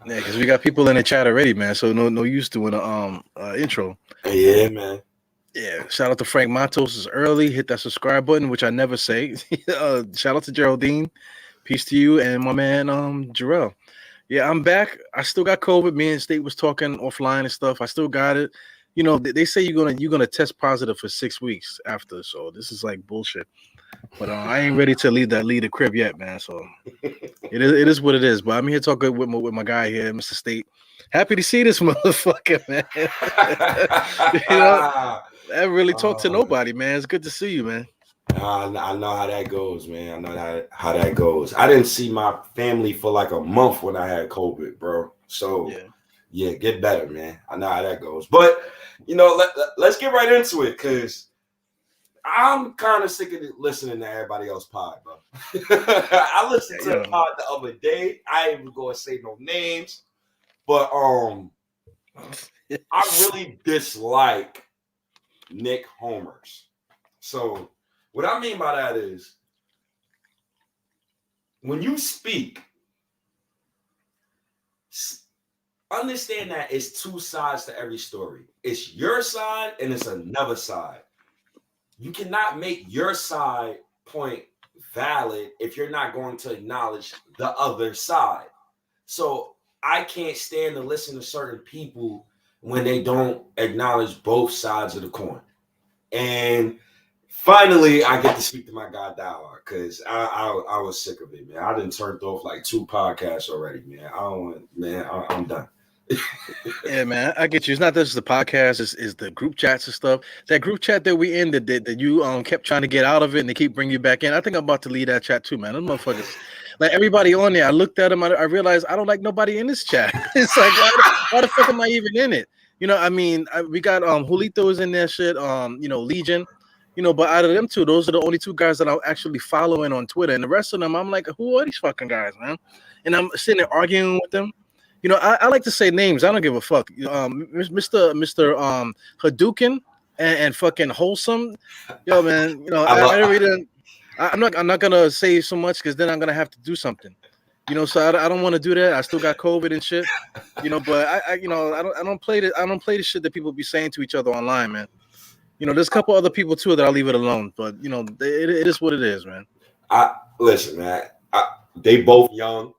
Yeah, because we got people in the chat already, man. So no use doing a intro. Yeah, man. Yeah, shout out to Frank Matos is early. Hit that subscribe button, which I never say. Shout out to Geraldine. Peace to you and my man Jarrell. Yeah, I'm back. I still got COVID. Me and State was talking offline and stuff. I still got it. You know, they say you're gonna test positive for 6 weeks after. So this is like bullshit. But I ain't ready to leave the crib yet, man. So it is what it is. But I'm here talking with my guy here, Mr. State. Happy to see this motherfucker, man. You know, I haven't really talked to nobody, man. It's good to see you, man. I know how that goes, man. I know how that goes. I didn't see my family for like a month when I had COVID, bro. So yeah, get better, man. I know how that goes. But you know, let's get right into it, because I'm kind of sick of listening to everybody else pod, bro. I listened to the pod the other day. I ain't even gonna say no names, but I really dislike Nick homers. So what I mean by that is, when you speak, understand that it's two sides to every story. It's your side and it's another side. You cannot make your side point valid if you're not going to acknowledge the other side. So I can't stand to listen to certain people when they don't acknowledge both sides of the coin. And finally, I get to speak to my guy Dialogue, because I was sick of it, man. I done turned off like 2 podcasts already, man. I don't want, man. I'm done. Yeah, man, I get you. It's not just the podcast; it's the group chats and stuff. That group chat that we in that you kept trying to get out of it, and they keep bringing you back in. I think I'm about to leave that chat too, man. Those motherfuckers, like everybody on there. I looked at them. I realized I don't like nobody in this chat. It's like why the fuck am I even in it? You know, I mean, we got Julito is in there, shit. You know, Legion. You know, but out of them two, those are the only 2 guys that I'm actually following on Twitter, and the rest of them, I'm like, who are these fucking guys, man? And I'm sitting there arguing with them. You know, I like to say names. I don't give a fuck. Mr. Hadouken and fucking Wholesome. Yo, man. You know, I'm not gonna say so much, because then I'm gonna have to do something. You know, so I don't want to do that. I still got COVID and shit. You know, but I don't play the shit that people be saying to each other online, man. You know, there's a couple other people too that I'll leave it alone. But you know, it is what it is, man. Listen, man. They both young.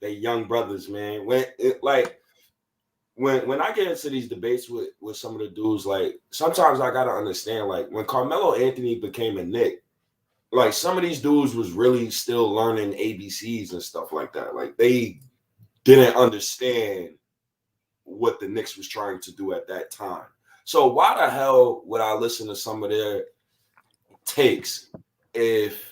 They young brothers, man. When I get into these debates with some of the dudes, like, sometimes I gotta understand, like, when Carmelo Anthony became a Knick, like, some of these dudes was really still learning ABCs and stuff like that. Like, they didn't understand what the Knicks was trying to do at that time. So why the hell would I listen to some of their takes if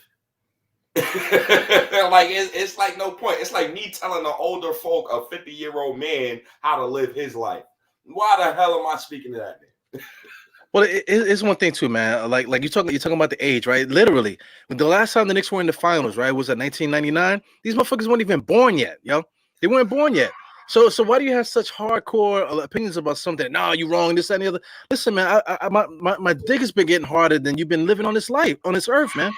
like it's like no point? It's like me telling an older folk, a 50-year-old man, how to live his life. Why the hell am I speaking to that man? Well, it's one thing too, man. Like you're talking about the age, right? Literally, the last time the Knicks were in the finals, right, was at 1999. These motherfuckers weren't even born yet, yo. They weren't born yet. So why do you have such hardcore opinions about something? No, you wrong. This, that, and the other. Listen, man. My dick has been getting harder than you've been living on this life, on this earth, man.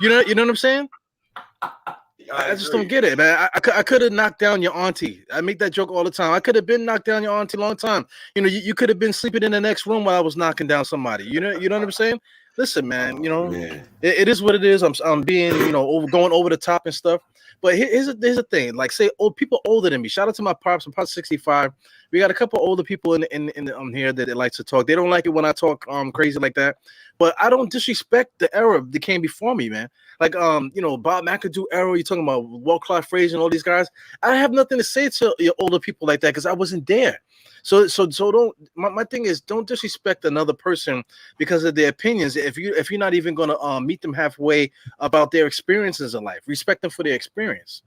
You know what I'm saying? I just don't get it, man. I could have knocked down your auntie. I make that joke all the time. I could have been knocked down your auntie a long time. You know, you could have been sleeping in the next room while I was knocking down somebody. You know what I'm saying? Listen, man. You know, it is what it is. I'm being, you know, going over the top and stuff. But here's the thing. Like, say, old people older than me. Shout out to my pops. I'm pops 65. We got a couple older people in here that they like to talk. They don't like it when I talk crazy like that. But I don't disrespect the era that came before me, man. Like you know, Bob McAdoo era. You're talking about Walt Clark Frazier and all these guys. I have nothing to say to your older people like that, because I wasn't there. So don't. My thing is, don't disrespect another person because of their opinions. If you're not even gonna meet them halfway about their experiences in life, respect them for their experience.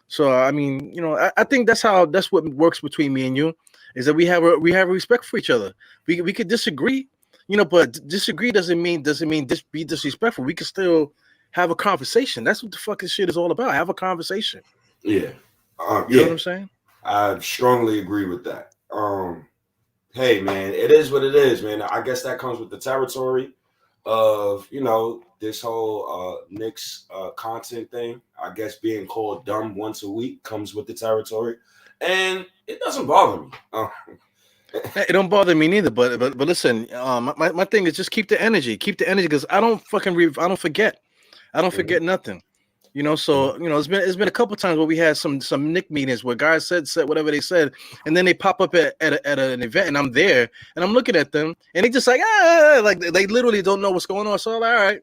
So I mean, you know, I think that's what works between me and you, is that we have a respect for each other. We could disagree, you know, but disagree doesn't mean be disrespectful. We can still have a conversation. That's what the fucking shit is all about. Have a conversation. Yeah. You know what I'm saying? I strongly agree with that. Hey, man, it is what it is, man. I guess that comes with the territory. of this whole Knicks content thing. I guess being called dumb once a week comes with the territory, and it doesn't bother me. It don't bother me neither. But listen, my thing is just keep the energy, because I don't I don't forget. I don't forget nothing. So it's been a couple times where we had some Nick meetings where guys said whatever they said, and then they pop up at an event, and I'm there, and I'm looking at them, and they just like like they literally don't know what's going on. So I'm like, all right,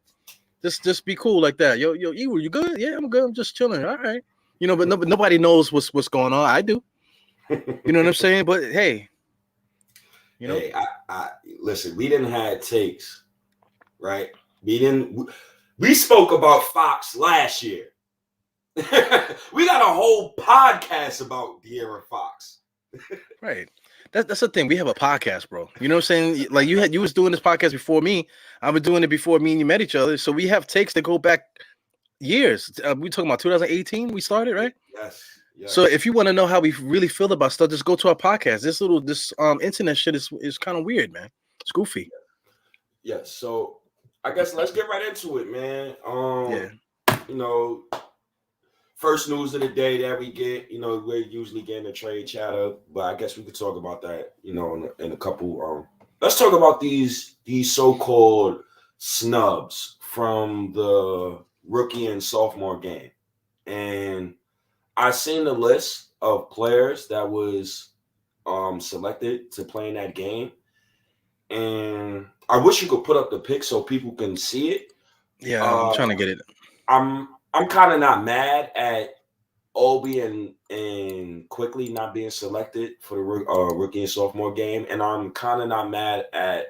just be cool like that. Yo, Ewa, you good? Yeah, I'm good. I'm just chilling. All right, but nobody knows what's going on. I do. You know what I'm saying? But hey, Hey, I listen. We didn't have takes, right? We spoke about Fox last year. We got a whole podcast about De'Aaron Fox. Right. That's the thing. We have a podcast, bro. You know what I'm saying? Like you was doing this podcast before me. I was doing it before me and you met each other. So we have takes that go back years. We talking about 2018. We started, right? Yes. So if you want to know how we really feel about stuff, just go to our podcast. This internet shit is kind of weird, man. It's goofy. Yeah. So I guess let's get right into it, man. First news of the day that we get, we're usually getting a trade chatter, but I guess we could talk about that, in a couple. Let's talk about these so-called snubs from the rookie and sophomore game. And I seen the list of players that was selected to play in that game. And I wish you could put up the pic so people can see it. Yeah, I'm trying to get it. I'm kind of not mad at Obi and Quickly not being selected for the rookie and sophomore game, and I'm kind of not mad at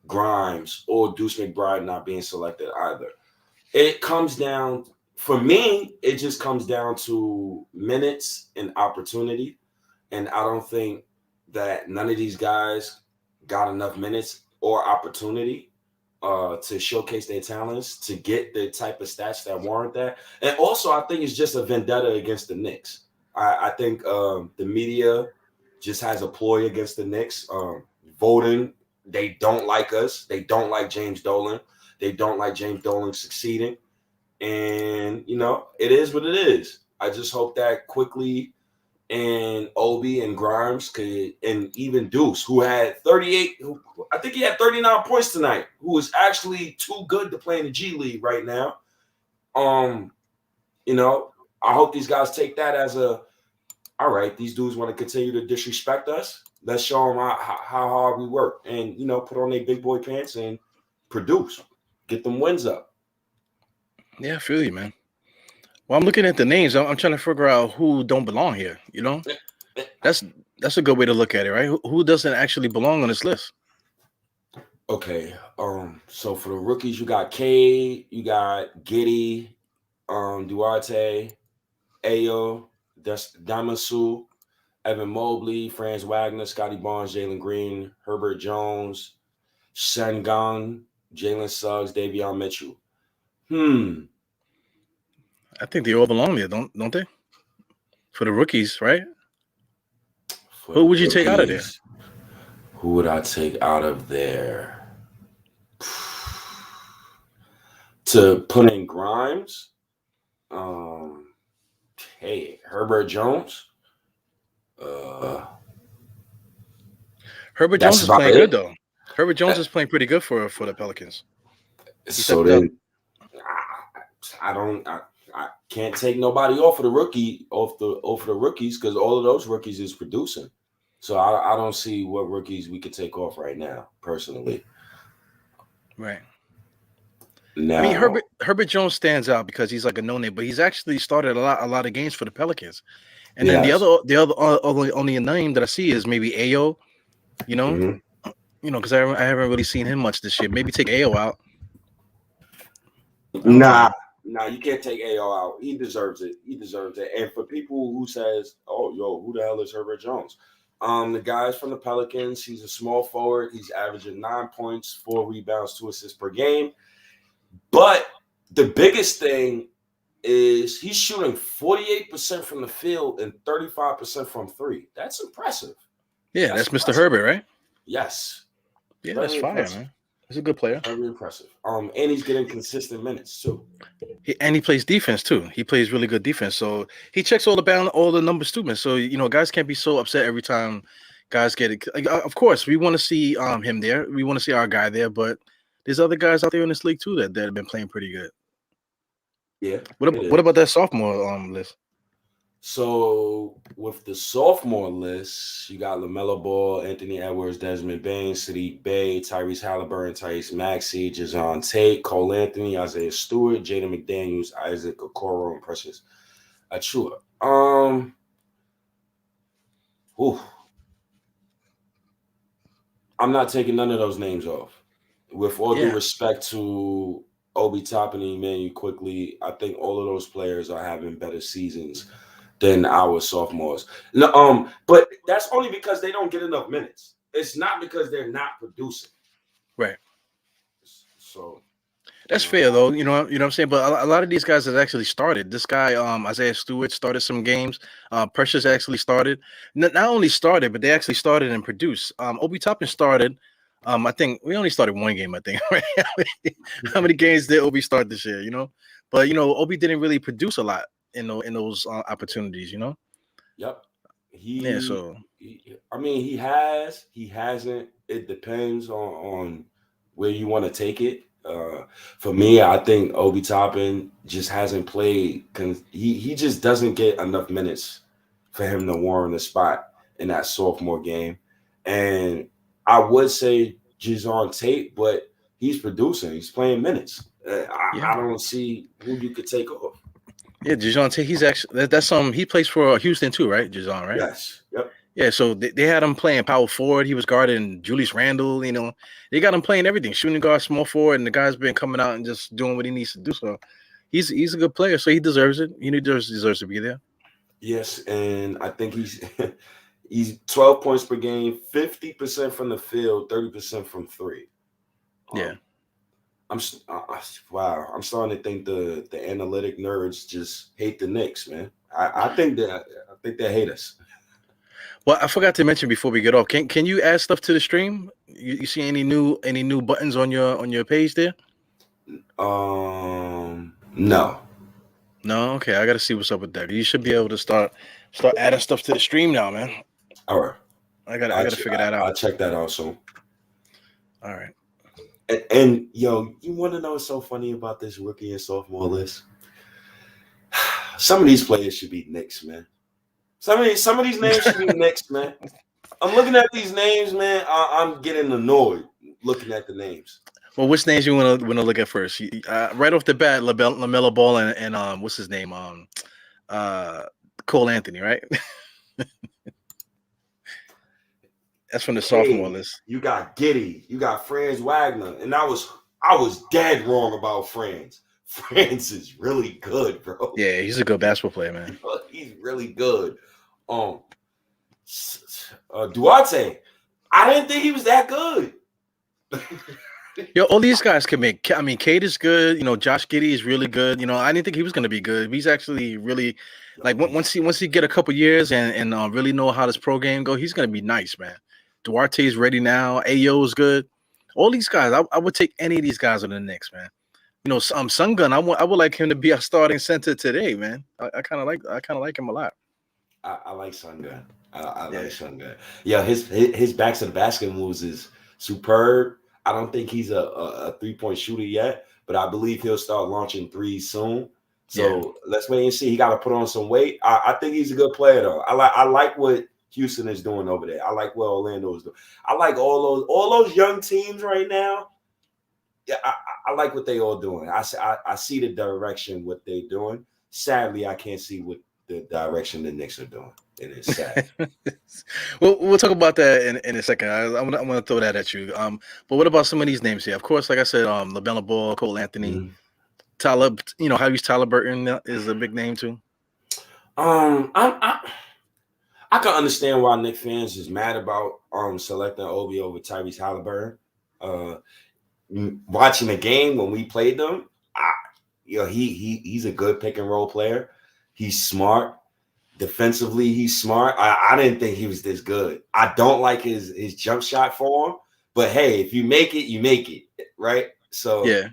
Grimes or Deuce McBride not being selected either. It comes down, for me, it just comes down to minutes and opportunity, and I don't think that none of these guys got enough minutes or opportunity to showcase their talents, to get the type of stats that warrant that. And also, I think it's just a vendetta against the Knicks. I think the media just has a ploy against the Knicks. Voting, they don't like us. They don't like James Dolan. They don't like James Dolan succeeding. And, it is what it is. I just hope that Quickly and Obi and Grimes and even Deuce, who had 38, I think he had 39 points tonight, who is actually too good to play in the G League right now. I hope these guys take that as all right, these dudes want to continue to disrespect us. Let's show them how hard we work and, put on their big boy pants and produce, get them wins up. Yeah, I feel you, man. Well, I'm looking at the names. I'm trying to figure out who don't belong here. That's a good way to look at it, right? Who doesn't actually belong on this list? Okay. So for the rookies, you got Cade, you got Giddey, Duarte, Ayo, Damasu, Evan Mobley, Franz Wagner, Scotty Barnes, Jalen Green, Herbert Jones, Sengun, Jalen Suggs, Davion Mitchell. I think they all belong there, don't they? For the rookies, right? Who would you take out of there? Who would I take out of there? To put in Grimes? Herbert Jones. Herbert Jones is playing good though. Herbert Jones is playing pretty good for the Pelicans. So then, I can't take nobody off of the rookies because all of those rookies is producing. So I don't see what rookies we could take off right now, personally. Right. Now, I mean, Herbert Jones stands out because he's like a no-name, but he's actually started a lot of games for the Pelicans. And then the other only name that I see is maybe Ayo. Because I haven't really seen him much this year. Maybe take Ayo out. Nah, you can't take AO out. He deserves it. And for people who says, "Oh, who the hell is Herbert Jones?" The guy's from the Pelicans. He's a small forward. He's averaging 9 points, 4 rebounds, 2 assists per game. But the biggest thing is he's shooting 48% from the field and 35% from three. That's impressive. Yeah, that's Mr. Herbert, right? Yes. Yeah, that's fire, man. He's a good player. Very impressive. And he's getting consistent minutes too. And he plays defense too. He plays really good defense. So he checks all the numbers too, man. So guys can't be so upset every time guys get it. Of course, we want to see him there. We want to see our guy there, but there's other guys out there in this league too that have been playing pretty good. Yeah. What about that sophomore list? So with the sophomore list, you got LaMelo Ball, Anthony Edwards, Desmond Bain, Sadiq Bey, Tyrese Halliburton, Tyrese Maxey, Jason Tate, Cole Anthony, Isaiah Stewart, Jaden McDaniels, Isaac Okoro, and Precious Achua. I'm not taking none of those names off. With all due respect to Obi Toppin and Emmanuel Quickly, I think all of those players are having better seasons than our sophomores. No, but that's only because they don't get enough minutes. It's not because they're not producing. Right. So that's fair though. You know what I'm saying? But a lot of these guys have actually started. This guy, Isaiah Stewart, started some games. Precious actually started. Not only started, but they actually started and produced. Obi Toppin started. I think we only started one game, I think. Right? How many games did Obi start this year? But Obi didn't really produce a lot in those opportunities. Yep. He hasn't. It depends on where you want to take it. For me, I think Obi Toppin just hasn't played. He just doesn't get enough minutes for him to warrant a spot in that sophomore game. And I would say Jason Tate, but he's producing. He's playing minutes. I don't see who you could take off. Yeah, Jason Tate. He's actually that's he plays for Houston too, right? Jason, right? Yes. Yep. Yeah, so they had him playing power forward. He was guarding Julius Randle. They got him playing everything, shooting guard, small forward, and the guy's been coming out and just doing what he needs to do. So he's a good player. So he deserves it. He deserves to be there. Yes, and I think he's 12 points per game, 50% from the field, 30% from three. Yeah. I'm starting to think the analytic nerds just hate the Knicks, man. I think they hate us. Well, I forgot to mention before we get off. Can you add stuff to the stream? You see any new buttons on your page there? No. No. Okay, I got to see what's up with that. You should be able to start adding stuff to the stream now, man. All right. I got to figure that out. I'll check that out soon. All right. And yo, you want to know what's so funny about this rookie and sophomore list? Some of these players should be Knicks, man. Some of these names should be Knicks, man. I'm looking at these names, man. I'm getting annoyed looking at the names. Well, which names you want to look at first? Right off the bat, LaMelo Ball and what's his name? Cole Anthony, right? That's from the sophomore list. You got Giddey, you got Franz Wagner, and I was dead wrong about Franz. Franz is really good, bro. Yeah, he's a good basketball player, man. He's really good. Duarte, I didn't think he was that good. Yo, all these guys can make. I mean, Cade is good. Josh Giddey is really good. I didn't think he was going to be good. He's actually really once he get a couple years and really know how this pro game go, he's going to be nice, man. Duarte's ready now. Ayo is good. All these guys, I would take any of these guys on the Knicks, man. Sungun, I would like him to be a starting center today, man. I kind of like him a lot. I like Sungun. I like Sungun. Yeah, his back to the basket moves is superb. I don't think he's a 3-point shooter yet, but I believe he'll start launching threes soon. So let's wait and see. He got to put on some weight. I think he's a good player though. I like what Houston is doing over there. I like what Orlando is doing. I like all those young teams right now. Yeah, I like what they all doing. I see the direction what they're doing. Sadly, I can't see what the direction the Knicks are doing. It is sad. We'll talk about that in a second. I'm gonna throw that at you. But what about some of these names here? Of course, like I said, LaMelo Ball, Cole Anthony, Tyler. Tyler Burton is a big name too. I can understand why Knicks fans is mad about selecting Obi over Tyrese Halliburton. Watching the game when we played them, he's a good pick and roll player. He's smart. Defensively, he's smart. I didn't think he was this good. I don't like his jump shot form, but hey, if you make it, you make it. right? So, Yeah.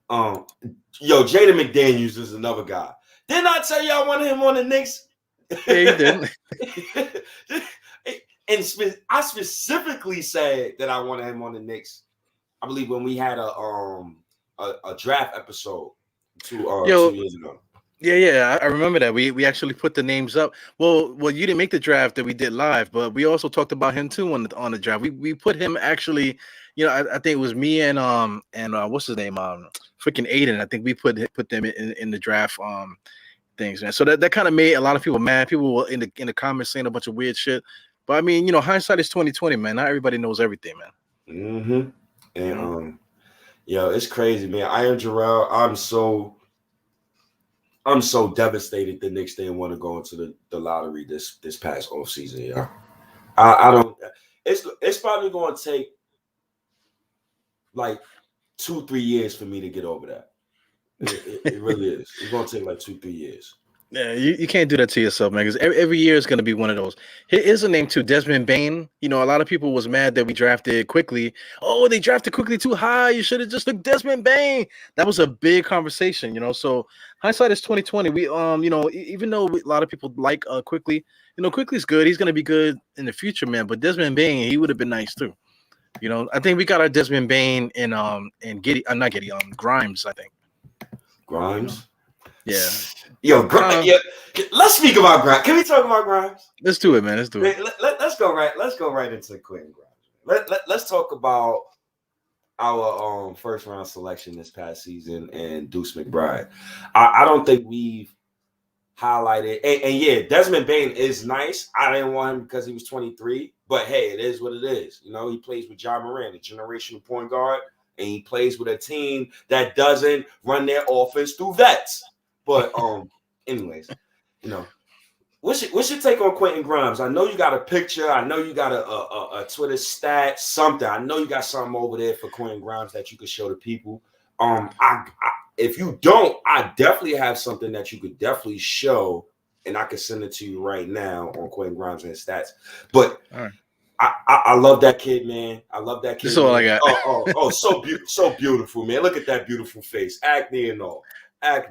Yo, Jaden McDaniels is another guy. Didn't I tell you I wanted him on the Knicks? Yeah, you did. And I specifically said that I wanted him on the Knicks. I believe when we had a draft episode 2 years ago. Yeah, I remember that. We actually put the names up. Well, you didn't make the draft that we did live, but we also talked about him too on the draft. We put him actually, I think it was me and what's his name? Freaking Aiden. I think we put them in the draft things, man. So that kind of made a lot of people mad. People were in the comments saying a bunch of weird shit. But I mean, hindsight is 2020, man. Not everybody knows everything, man. Mm-hmm. And it's crazy, man. I am Jarrell. I'm so devastated the Knicks didn't want to go into the lottery this past offseason, yeah. I don't. It's probably going to take like 2-3 years for me to get over that. It really is. It's going to take like 2-3 years. Yeah, you can't do that to yourself, man, because every year is going to be one of those. Here's a name too, Desmond Bain. A lot of people was mad that we drafted quickly. Oh, they drafted quickly too high. You should have just took Desmond Bain. That was a big conversation, So hindsight is 2020. We even though a lot of people like quickly, quickly's good. He's going to be good in the future, man. But Desmond Bain, he would have been nice too. I think we got our Desmond Bain in not Giddy, Grimes. I think Grimes. Yeah. Yo, let's speak about Grimes. Can we talk about Grimes? Let's do it, man. Let's do it. Let's go right into Quentin Grimes. Let's talk about our first round selection this past season and Deuce McBride. I don't think we've highlighted and yeah, Desmond Bain is nice. I didn't want him because he was 23, but hey, it is what it is. He plays with John Moran, a generational point guard, and he plays with a team that doesn't run their offense through vets. But anyways, what's your take on Quentin Grimes? I know you got a picture. I know you got a Twitter stat, something. I know you got something over there for Quentin Grimes that you could show the people. If you don't, I definitely have something that you could definitely show, and I can send it to you right now on Quentin Grimes and his stats. But all right. I love that kid, man. I love that kid. That's all I got. Oh, so beautiful, man. Look at that beautiful face, acne and all.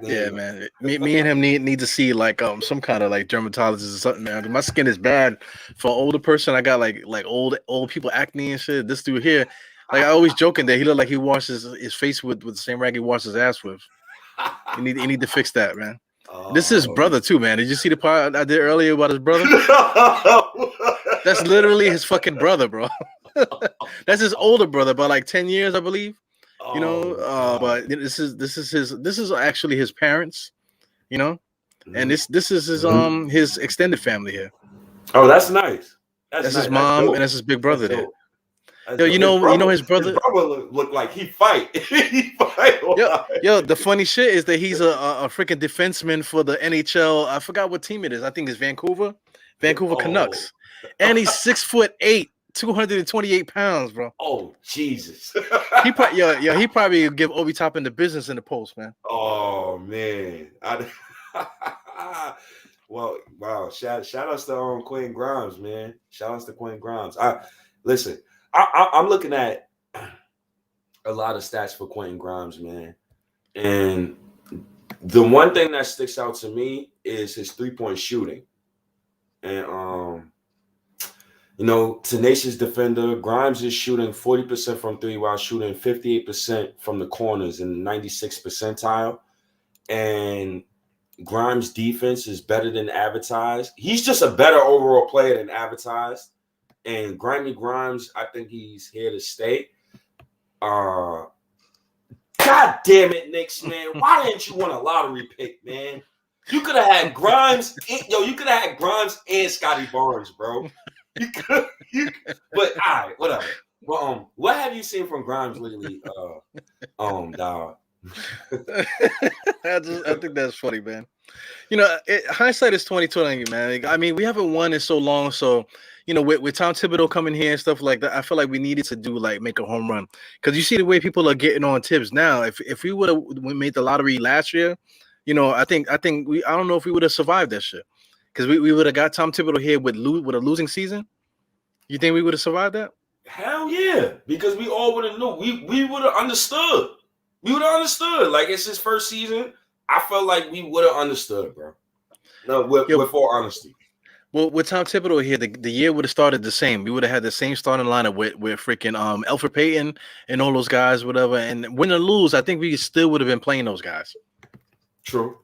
Yeah, man. Me and him need to see like some kind of like dermatologist or something, man. My skin is bad. For an older person, I got like old people acne and shit. This dude here, like I always joking that he look like he washes his face with the same rag he washes his ass with. You need to fix that, man. This is his brother too, man. Did you see the part I did earlier about his brother? That's literally his fucking brother, bro. That's his older brother by like 10 years, I believe. But this is actually his parents, and this is his extended family here. Oh, that's nice. That's his mom and that's his big brother there. Yo, his brother. His brother look like he fight. He fight. Yo, the funny shit is that he's a freaking defenseman for the NHL. I forgot what team it is. I think it's Vancouver Canucks, and he's 6'8". 228 pounds, bro. Oh, Jesus. He probably give Obi Toppin the business in the post, man. Oh, man. Well, wow. Shout outs to Quentin Grimes, man. Shout outs to Quentin Grimes. Listen, I'm looking at a lot of stats for Quentin Grimes, man. And the one thing that sticks out to me is his 3-point shooting. And tenacious defender. Grimes is shooting 40% from three while shooting 58% from the corners in the 96th percentile. And Grimes' defense is better than advertised. He's just a better overall player than advertised. And Grimy Grimes, I think he's here to stay. God damn it, Knicks, man. Why didn't you want a lottery pick, man? You could have had Grimes. You could have had Grimes and Scotty Barnes, bro. But all right, whatever. Well, what have you seen from Grimes lately, dog? I think that's funny, man. Hindsight is 2020, man. I mean, we haven't won in so long, so with Tom Thibodeau coming here and stuff like that, I feel like we needed to make a home run because you see the way people are getting on Thibs now. If we would have made the lottery last year, I don't know if we would have survived that shit because we would have got Tom Thibodeau here with a losing season. You think we would have survived that? Hell yeah, because we all would have knew. We would have understood. We would have understood. Like it's his first season. I felt like we would have understood, bro. No, with full honesty. Well, with Tom Thibodeau here, the year would have started the same. We would have had the same starting lineup with freaking Alfred Payton and all those guys, whatever. And win or lose, I think we still would have been playing those guys. True.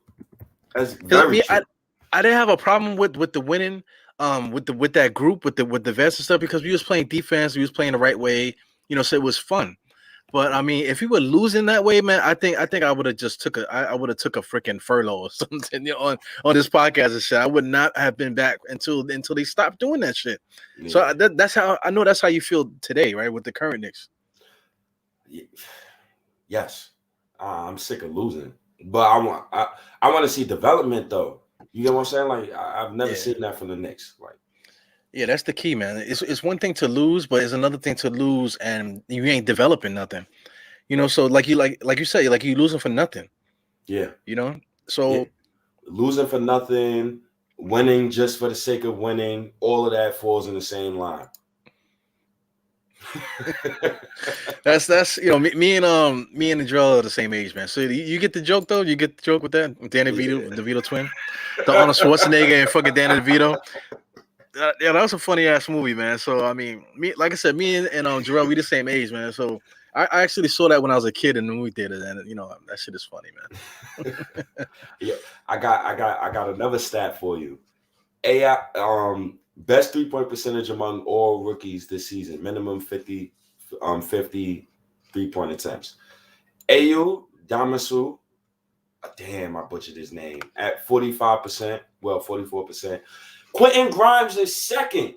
That's very true. I didn't have a problem with the winning, with that group, with the vets and stuff, because we was playing defense, we was playing the right way, so it was fun. But I mean, if we were losing that way, man, I think I would have just took I would have took a freaking furlough or something on this podcast and shit. I would not have been back until they stopped doing that shit. Yeah. So that's how I know that's how you feel today, right? With the current Knicks. Yes, I'm sick of losing, but I want to see development though. You get what I'm saying? Like I've never seen that from the Knicks. Like. Yeah, that's the key, man. It's one thing to lose, but it's another thing to lose and you ain't developing nothing. So like you say, like you losing for nothing. Yeah. So losing for nothing, winning just for the sake of winning, all of that falls in the same line. that's me and the Joel are the same age, man. So you get the joke though? You get the joke with that? With Danny DeVito, the DeVito twin, the Arnold Schwarzenegger and fucking Danny DeVito. Yeah, that was a funny ass movie, man. So I mean, like I said, me and Jarrell, we the same age, man. So I actually saw that when I was a kid in the movie theater, and that shit is funny, man. Yeah, I got another stat for you. Best 3-point percentage among all rookies this season, minimum 50 3-point attempts. Ayu Damasu, damn, I butchered his name, at 45%, well, 44%. Quentin Grimes is second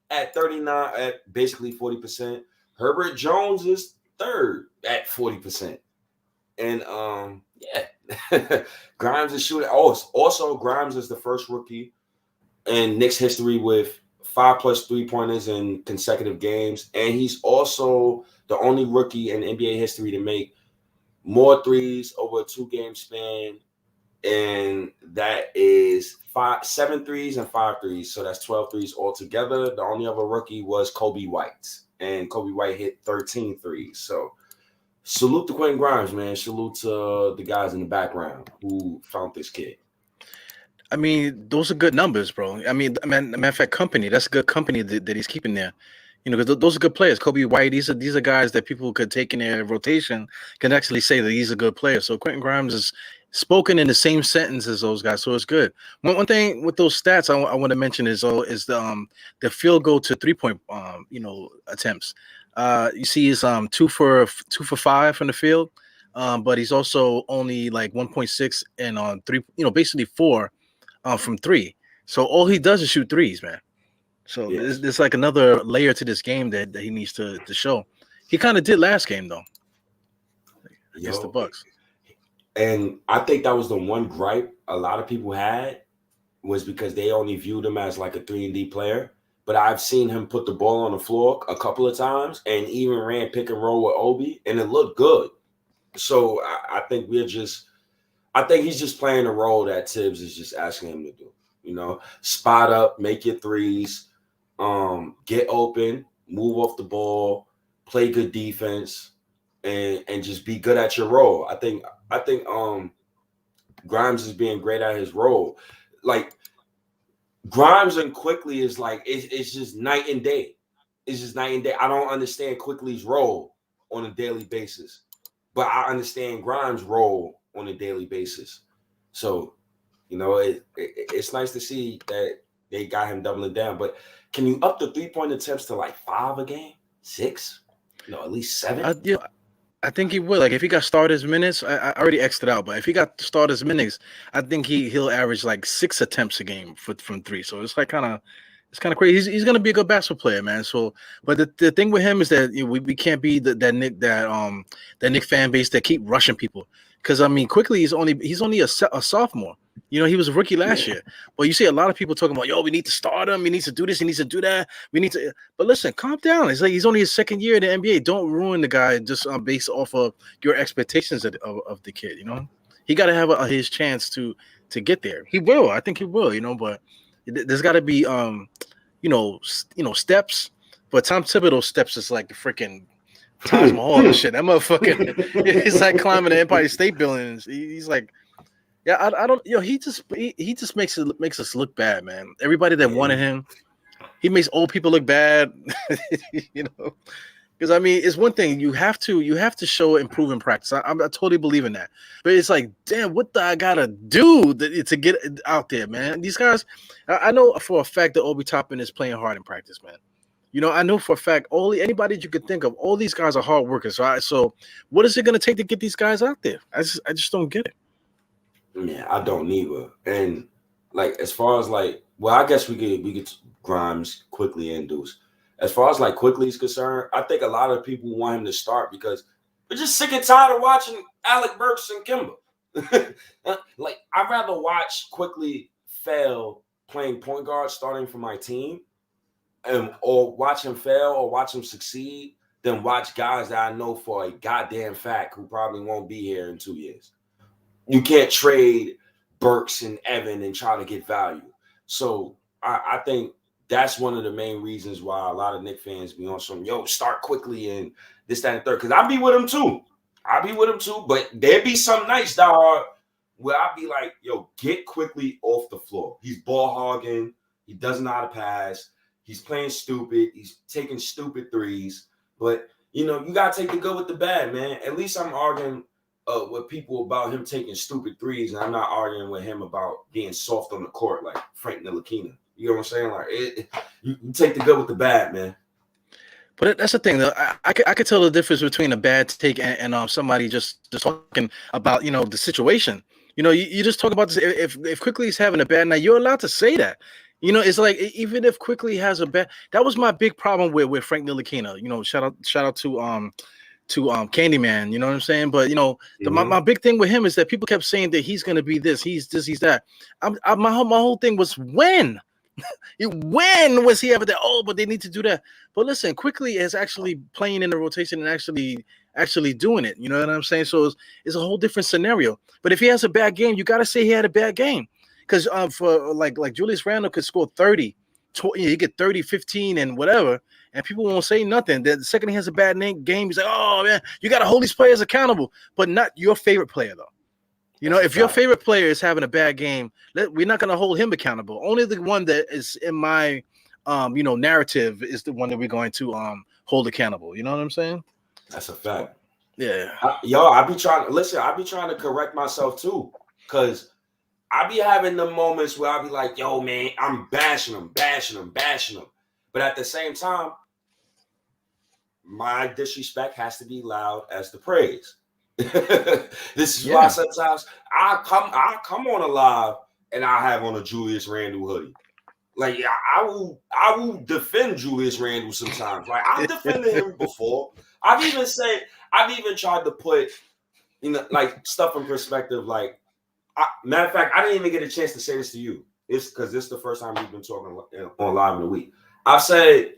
at 39, at basically 40%. Herbert Jones is third at 40%. And Grimes is shooting. Also, Grimes is the first rookie in Knicks history with 5+ 3-pointers in consecutive games. And he's also the only rookie in NBA history to make more threes over a 2-game span. And that is 7 threes and 5 threes. So that's 12 threes altogether. The only other rookie was Kobe White. And Kobe White hit 13 threes. So salute to Quentin Grimes, man. Salute to the guys in the background who found this kid. I mean, those are good numbers, bro. I mean, matter of fact, company. That's good company that he's keeping there. Because those are good players. Kobe White, these are guys that people could take in their rotation, can actually say that he's a good player. So Quentin Grimes is spoken in the same sentence as those guys. So it's good. One thing with those stats I want to mention is the field goal to 3-point attempts. You see he's 2 for 5 from the field, but he's also only like 1.6 and on 3, basically 4 from 3. So all he does is shoot threes, man. So there's like another layer to this game that he needs to show. He kind of did last game though, against the Bucks. And I think that was the one gripe a lot of people had, was because they only viewed him as like a 3-and-D player. But I've seen him put the ball on the floor a couple of times and even ran pick and roll with Obi, and it looked good. So I think he's just playing the role that Thibs is just asking him to do. Spot up, make your threes, get open, move off the ball, play good defense, and just be good at your role. I think Grimes is being great at his role. Like Grimes and Quickly is like it's just night and day. It's just night and day. I don't understand Quickly's role on a daily basis, but I understand Grimes' role on a daily basis. So, it's nice to see that they got him doubling down. But can you up the 3-point attempts to like 5 a game, 6? At least 7. I think he will. Like if he got starters minutes, I already X'd it out. But if he got starters minutes, I think he'll average like 6 attempts a game from 3. So it's like kind of crazy. He's gonna be a good basketball player, man. So, but the thing with him is that we can't be that Knick fan base that keep rushing people. Because I mean, quickly he's only a sophomore. He was a rookie last year. But you see a lot of people talking about, we need to start him. He needs to do this. He needs to do that. We need to. But listen, calm down. It's like he's only his second year in the NBA. Don't ruin the guy just based off of your expectations of the kid. He got to have his chance to get there. He will. I think he will. But there's got to be steps. But Tom Thibodeau steps is like the freaking Taj Mahal and shit. That motherfucker, he's like climbing the Empire State Building. He's like, yeah, I don't, he just makes us look bad, man. Everybody that wanted him, he makes old people look bad, you know. Because I mean, it's one thing you have to show improving practice. I totally believe in that. But it's like, damn, what do I gotta do to get out there, man? These guys, I know for a fact that Obi Toppin is playing hard in practice, man. You know, I know for a fact anybody that you could think of, all these guys are hard workers. So what is it gonna take to get these guys out there? I just don't get it. Yeah, I don't neither. And like as far as like, well, I guess we could Grimes quickly induce. As far as like quickly is concerned, I think a lot of people want him to start because we're just sick and tired of watching Alec Burks and Kimba. Like I'd rather watch quickly fail playing point guard starting for my team, or watch him fail or watch him succeed than watch guys that I know for a goddamn fact who probably won't be here in 2 years. You can't trade Burks and Evan and try to get value. So I think that's one of the main reasons why a lot of Knicks fans be on some, start quickly and this, that, and third. Because I'll be with him too. But there be some nights, dog, where I'll be like, get quickly off the floor. He's ball hogging. He doesn't know how to pass. He's playing stupid. He's taking stupid threes. But, you got to take the good with the bad, man. At least I'm arguing with people about him taking stupid threes, and I'm not arguing with him about being soft on the court like Frank Ntilikina. You know what I'm saying? Like you take the good with the bad, man. But that's the thing, though. I could tell the difference between a bad take and somebody just talking about the situation. You just talk about this. If Quickly is having a bad night, you're allowed to say that. It's like even if Quickly has a bad, that was my big problem with Frank Ntilikina. Shout out to Candyman. You know what I'm saying? But my big thing with him is that people kept saying that he's gonna be this, he's this, he's that. My whole thing was when. When was he ever there? Oh, but they need to do that. But listen, Quickly is actually playing in the rotation and actually doing it. You know what I'm saying? So it's a whole different scenario. But if he has a bad game, you got to say he had a bad game. Because for like Julius Randle could score 30, he get 30, 15, and whatever, and people won't say nothing. Then the second he has a bad game, he's like, oh man, you got to hold these players accountable, but not your favorite player though. If your favorite player is having a bad game, we're not going to hold him accountable. Only the one that is in my, narrative is the one that we're going to hold accountable. You know what I'm saying? That's a fact. Yeah. I be trying to correct myself too, because I be having the moments where I be like, yo, man, I'm bashing him. But at the same time, my disrespect has to be loud as the praise. This is why sometimes I come on a live and I have on a Julius Randle hoodie. Like I will defend Julius Randle sometimes. Like I've defended him before. I've even tried to put like stuff in perspective. Like matter of fact, I didn't even get a chance to say this to you. It's because this is the first time we've been talking on live in a week. I've said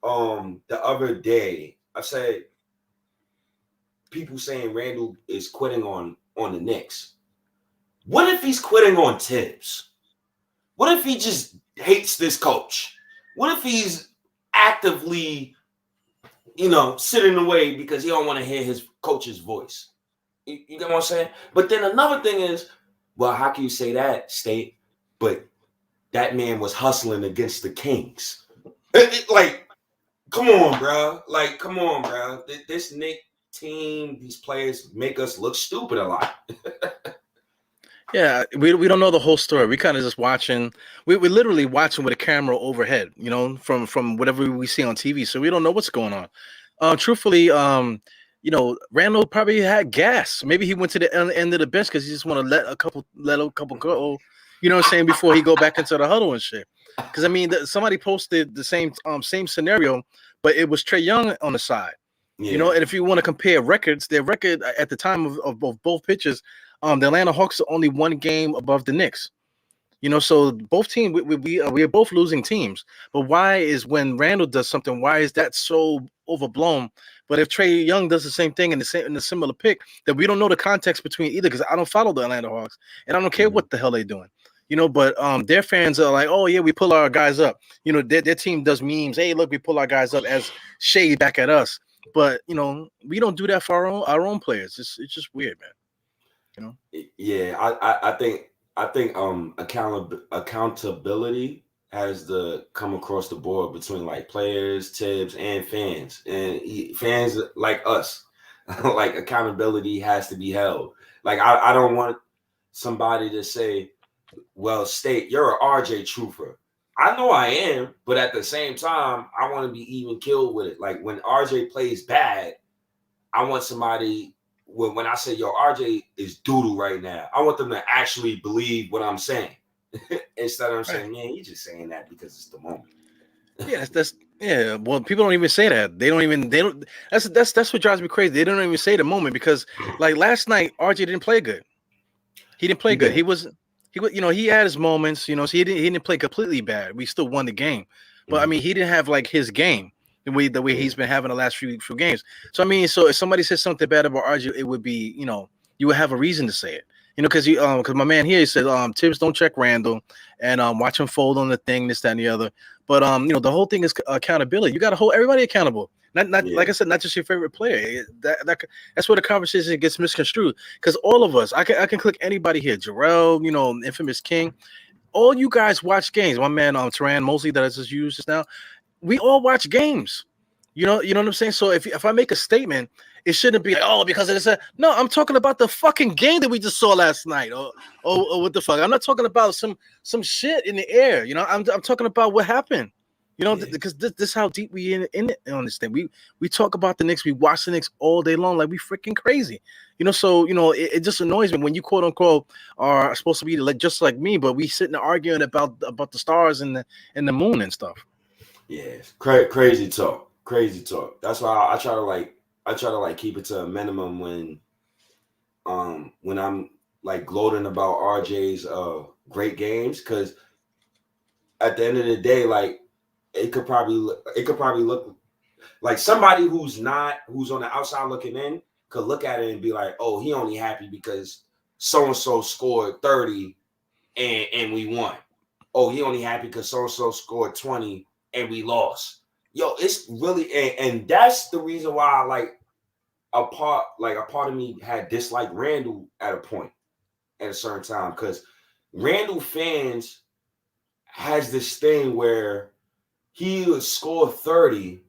the other day, I said people saying Randle is quitting on the Knicks. What if he's quitting on Thibs? What if he just hates this coach? What if he's actively, sitting away because he don't want to hear his coach's voice? You get what I'm saying? But then another thing is, well, how can you say that, State? But that man was hustling against the Kings. Like, come on, bro. This Knicks team, these players make us look stupid a lot. Yeah, we don't know the whole story. We kind of just watching. We're literally watching with a camera overhead, from whatever we see on TV. So we don't know what's going on. Truthfully, Randle probably had gas. Maybe he went to the end of the bench because he just want to let a couple go. You know what I'm saying? Before he go back into the huddle and shit. Because I mean, somebody posted the same scenario, but it was Trae Young on the side. Yeah. And if you want to compare records, their record at the time of both pitches, the Atlanta Hawks are only one game above the Knicks. So both teams, we are both losing teams. But why is when Randle does something, why is that so overblown? But if Trae Young does the same thing in a similar pick, that we don't know the context between either, because I don't follow the Atlanta Hawks and I don't care what the hell they're doing. But their fans are like, oh yeah, we pull our guys up. Their team does memes. Hey, look, we pull our guys up as shade back at us. But we don't do that for our own players. It's just weird, man. Yeah, I think accountability has to come across the board between like players, Thibs, and fans, and fans like us. Like accountability has to be held. Like I don't want somebody to say, well, State, you're an RJ truther. I know I am, but at the same time, I want to be even killed with it. Like when RJ plays bad, I want somebody, when I say, yo, RJ is doodle right now, I want them to actually believe what I'm saying. Instead of saying, man, you're just saying that because it's the moment. Yeah, yeah. Well, people don't even say that. They don't. That's what drives me crazy. They don't even say the moment because, like last night, RJ didn't play good. He didn't play good. He he had his moments. So he didn't play completely bad. We still won the game, but I mean, he didn't have like his game the way he's been having the last few games. So I mean, so if somebody says something bad about RJ, it would be you would have a reason to say it. Because my man here, he said, Thibs don't check Randall and watch him fold on the thing, this, that, and the other. But the whole thing is accountability. You got to hold everybody accountable. Not like I said, not just your favorite player. That's where the conversation gets misconstrued. Because all of us, I can click anybody here. Jarrell, Infamous King. All you guys watch games. My man, Teran Mosley, that I just used just now. We all watch games. You know what I'm saying? So if I make a statement, it shouldn't be like, oh, because of this. No, I'm talking about the fucking game that we just saw last night. Or what the fuck? I'm not talking about some shit in the air. I'm talking about what happened. Because this is how deep we in it on this thing. We talk about the Knicks. We watch the Knicks all day long like we freaking crazy. So it just annoys me when you quote unquote are supposed to be just like me, but we sitting there arguing about the stars and the moon and stuff. Yeah, crazy talk. Crazy talk. That's why I try to keep it to a minimum when I'm like gloating about RJ's great games, because at the end of the day, like it could probably look like somebody who's on the outside looking in could look at it and be like, oh, he only happy because so and so scored 30 and we won. Oh, he only happy because so and so scored 20 and we lost. Yo, it's really, and that's the reason why, like, a part of me had disliked Randall at a point, at a certain time, because Randall fans has this thing where he would score 30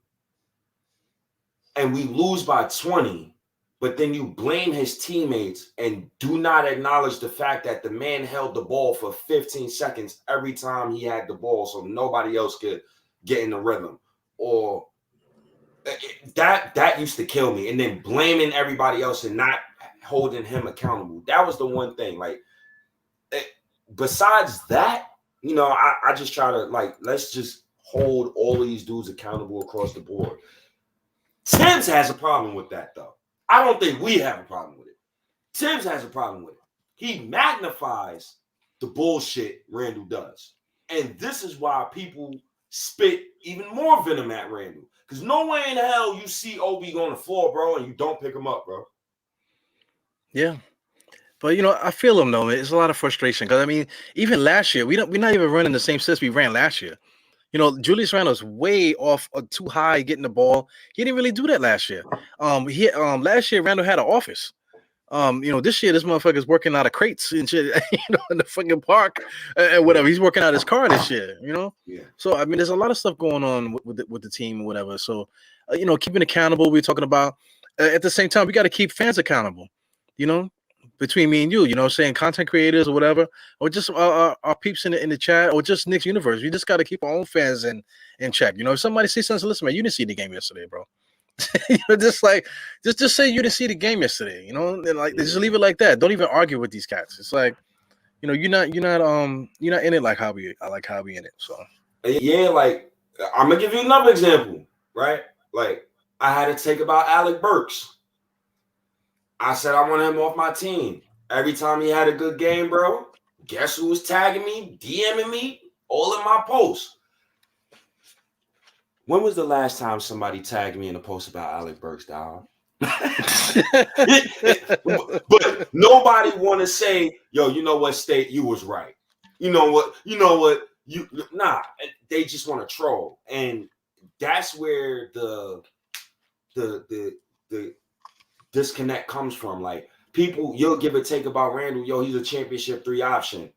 and we lose by 20, but then you blame his teammates and do not acknowledge the fact that the man held the ball for 15 seconds every time he had the ball, so nobody else could get in the rhythm. Or that used to kill me. And then blaming everybody else and not holding him accountable. That was the one thing. Like, besides that, I just try to, like, let's just hold all of these dudes accountable across the board. Thibs has a problem with that, though. I don't think we have a problem with it. Thibs has a problem with it. He magnifies the bullshit Randall does. And this is why people spit even more venom at Randall. Because no way in hell you see Obi on the floor, bro, and you don't pick him up, bro. Yeah. But, I feel him, though. It's a lot of frustration. Because, I mean, even last year, we're not even running the same system we ran last year. Julius Randle's way off too high getting the ball. He didn't really do that last year. Last year, Randle had an office. This year, this motherfucker's working out of crates and shit, in the fucking park and whatever. He's working out his car this year, Yeah. So, I mean, there's a lot of stuff going on with the team or whatever. So, keeping accountable, we're talking about. At the same time, we got to keep fans accountable, between me and you, saying content creators or whatever, or just our peeps in the chat, or just Knicks universe. We just got to keep our own fans in check. If somebody says something, listen, man, you didn't see the game yesterday, bro. Just say you didn't see the game yesterday, and like just leave it like that. Don't even argue with these cats. It's like, you're not in it like how we in it. So yeah, like I'm gonna give you another example, right? Like I had to take about Alec Burks. I said I want him off my team. Every time he had a good game, bro, guess who was tagging me, DMing me, all in my posts. When was the last time somebody tagged me in a post about Alec Burks, dog? But nobody want to say, yo, you know what, State, you was right. You know what? They just want to troll, and that's where the disconnect comes from. Like people, you'll give a take about Randall. Yo, he's a championship 3 option.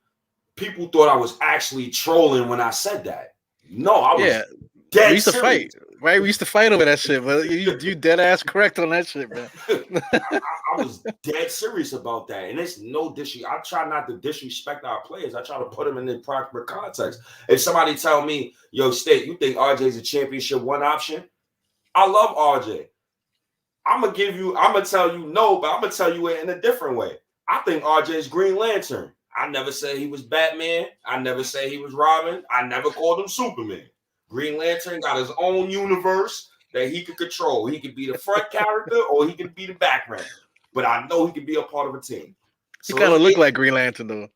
People thought I was actually trolling when I said that. No, I was dead we used to serious. fight, right? We used to fight over that shit, but you dead ass correct on that shit, man. I was dead serious about that, and it's no disrespect. I try not to disrespect our players. I try to put them in the proper context. If somebody tell me, "Yo, State, you think RJ's a championship 1 option?" I love RJ. I'm gonna tell you no, but I'm gonna tell you it in a different way. I think RJ's Green Lantern. I never said he was Batman. I never said he was Robin. I never called him Superman. Green Lantern got his own universe that he could control. He could be the front character or he could be the background. But I know he could be a part of a team. So he kind of look like Green Lantern though.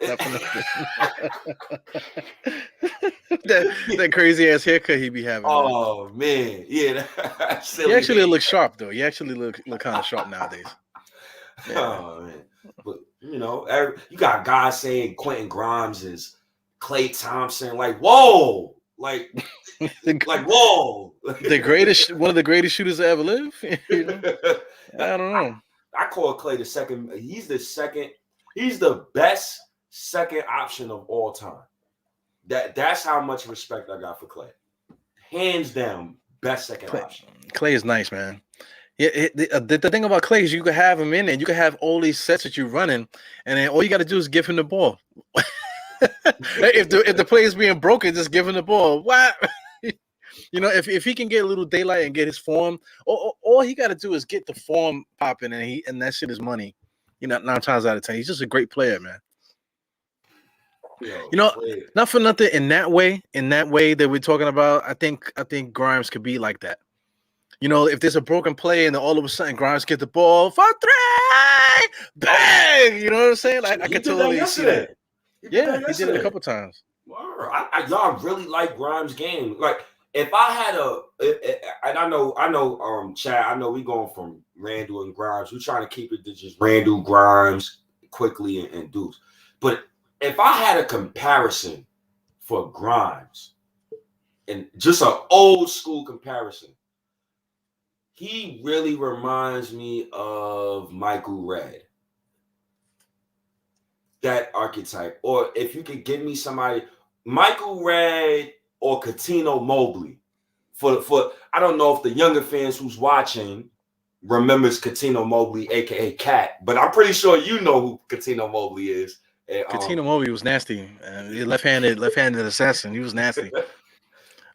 that crazy ass haircut he be having. Oh man, yeah. He actually looks sharp though. He actually look kind of sharp nowadays. Yeah. Oh man, but you know, you got guys saying Quentin Grimes is Klay Thompson. Like whoa, like whoa. One of the greatest shooters to ever live. You know? I don't know. I call Klay the second. He's the best second option of all time. That's how much respect I got for Klay. Hands down, best second option. Klay is nice, man. Yeah, the thing about Klay is you can have him in and you can have all these sets that you're running, and then all you got to do is give him the ball. if the play is being broken, just give him the ball. What? You know, if he can get a little daylight and get his form, all he got to do is get the form popping, and that shit is money. You know, 9 times out of 10, he's just a great player, man. You know, not for nothing in that way that we're talking about. I think Grimes could be like that. You know, if there's a broken play and then all of a sudden Grimes get the ball for 3, bang! You know what I'm saying? I could totally see that. He did it a couple times. Y'all really like Grimes' game. Like if I had and I know, Chad. I know we going from Randall and Grimes. We're trying to keep it to just Randall, Grimes, quickly and Deuce. But if I had a comparison for Grimes, and just an old school comparison, he really reminds me of Michael Redd. That archetype. Or if you could give me somebody, Michael Redd or Cuttino Mobley. For I don't know if the younger fans who's watching remembers Cuttino Mobley, aka Cat, but I'm pretty sure you know who Cuttino Mobley is. Cuttino Mobley was nasty. Left-handed assassin. He was nasty.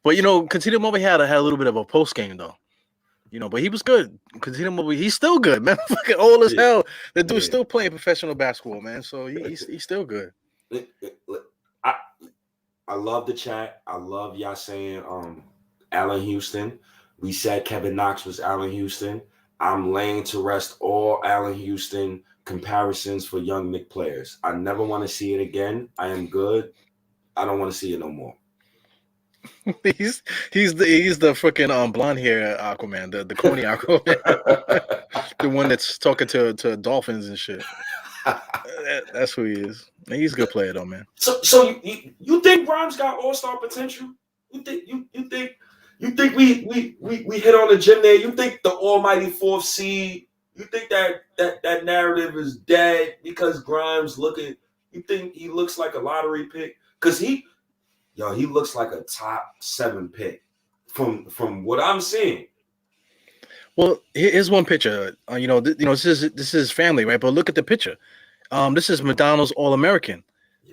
But you know, Cuttino Mobley had a little bit of a post game though. You know, but he was good. Cuttino Mobley, he's still good, man. Fucking old as hell. The dude's still playing professional basketball, man. So he's still good. I love the chat. I love y'all saying Allen Houston. We said Kevin Knox was Allen Houston. I'm laying to rest all Allen Houston comparisons for young Knicks players. I never want to see it again. I am good. I don't want to see it no more. He's the freaking blonde hair Aquaman, the corny Aquaman, the one that's talking to dolphins and shit. That's who he is. He's a good player though, man. So you think Grimes got all-star potential? You think we hit on the gym there? You think the almighty 4th seed? You think that narrative is dead because Grimes you think he looks like a lottery pick? Because he looks like a top 7 pick from what I'm seeing. Well, here's one picture. This is family, right? But look at the picture. This is McDonald's All-American.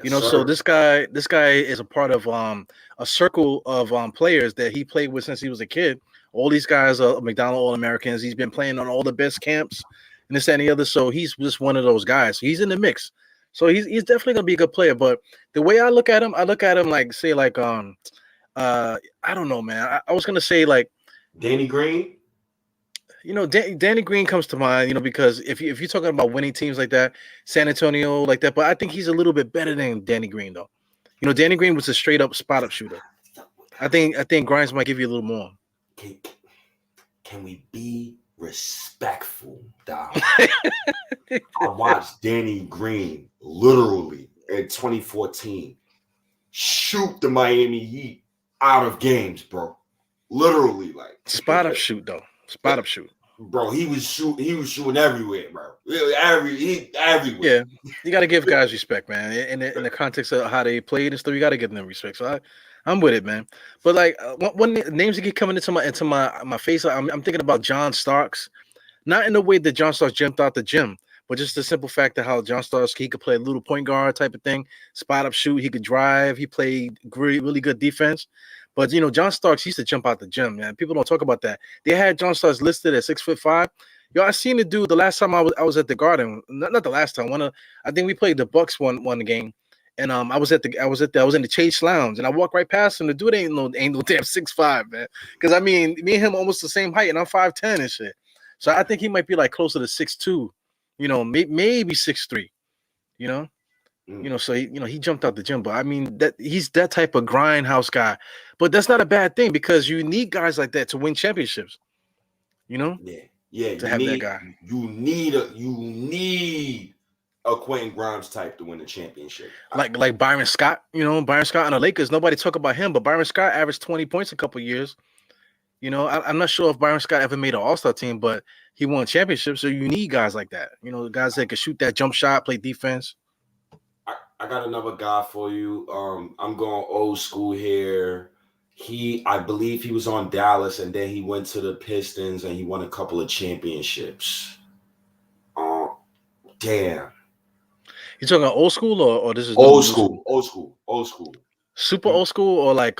Yes, so this guy is a part of a circle of players that he played with since he was a kid. All these guys are McDonald's All-Americans. He's been playing on all the best camps and this and the other. So he's just one of those guys. So he's in the mix. So he's definitely gonna be a good player. But the way I look at him like say like I don't know, man. I was gonna say like Danny Green. You know, Danny Green comes to mind, you know, because if you're talking about winning teams like that, San Antonio like that, but I think he's a little bit better than Danny Green though. You know, Danny Green was a straight up spot up shooter. I think Grimes might give you a little more. Can we be respectful, dog? I watched Danny Green literally in 2014 shoot the Miami Heat out of games, bro. Literally, like spot up shoot though. Spot up shoot. Bro, he was shooting everywhere, bro. Everywhere. Yeah, you got to give guys respect, man. In the context of how they played and stuff, you got to give them respect. So I'm with it, man. But like one names that keep coming into my face, I'm thinking about John Starks. Not in the way that John Starks jumped out the gym, but just the simple fact that how John Starks, he could play a little point guard type of thing, spot up shoot. He could drive. He played really, really good defense. But John Starks used to jump out the gym, man. People don't talk about that. They had John Starks listed at 6'5". Yo, I seen the dude the last time I was at the Garden. Not the last time. I think we played the Bucks one game, and I was in the Chase Lounge, and I walked right past him. The dude ain't no damn 6'5", man. Because I mean, me and him almost the same height, and I'm 5'10" and shit. So I think he might be like closer to 6'2", maybe 6'3", So he jumped out the gym, but I mean that he's that type of grindhouse guy. But that's not a bad thing because you need guys like that to win championships. Yeah. To have that guy, you need a Quentin Grimes type to win a championship. Like Byron Scott. Byron Scott on the Lakers. Nobody talk about him, but Byron Scott averaged 20 points a couple years. I'm not sure if Byron Scott ever made an All-Star team, but he won championships. So you need guys like that. Guys that can shoot that jump shot, play defense. I got another guy for you. I'm going old school here. I believe he was on Dallas, and then he went to the Pistons, and he won a couple of championships. Damn. You talking old school or this is old school? Super old school or like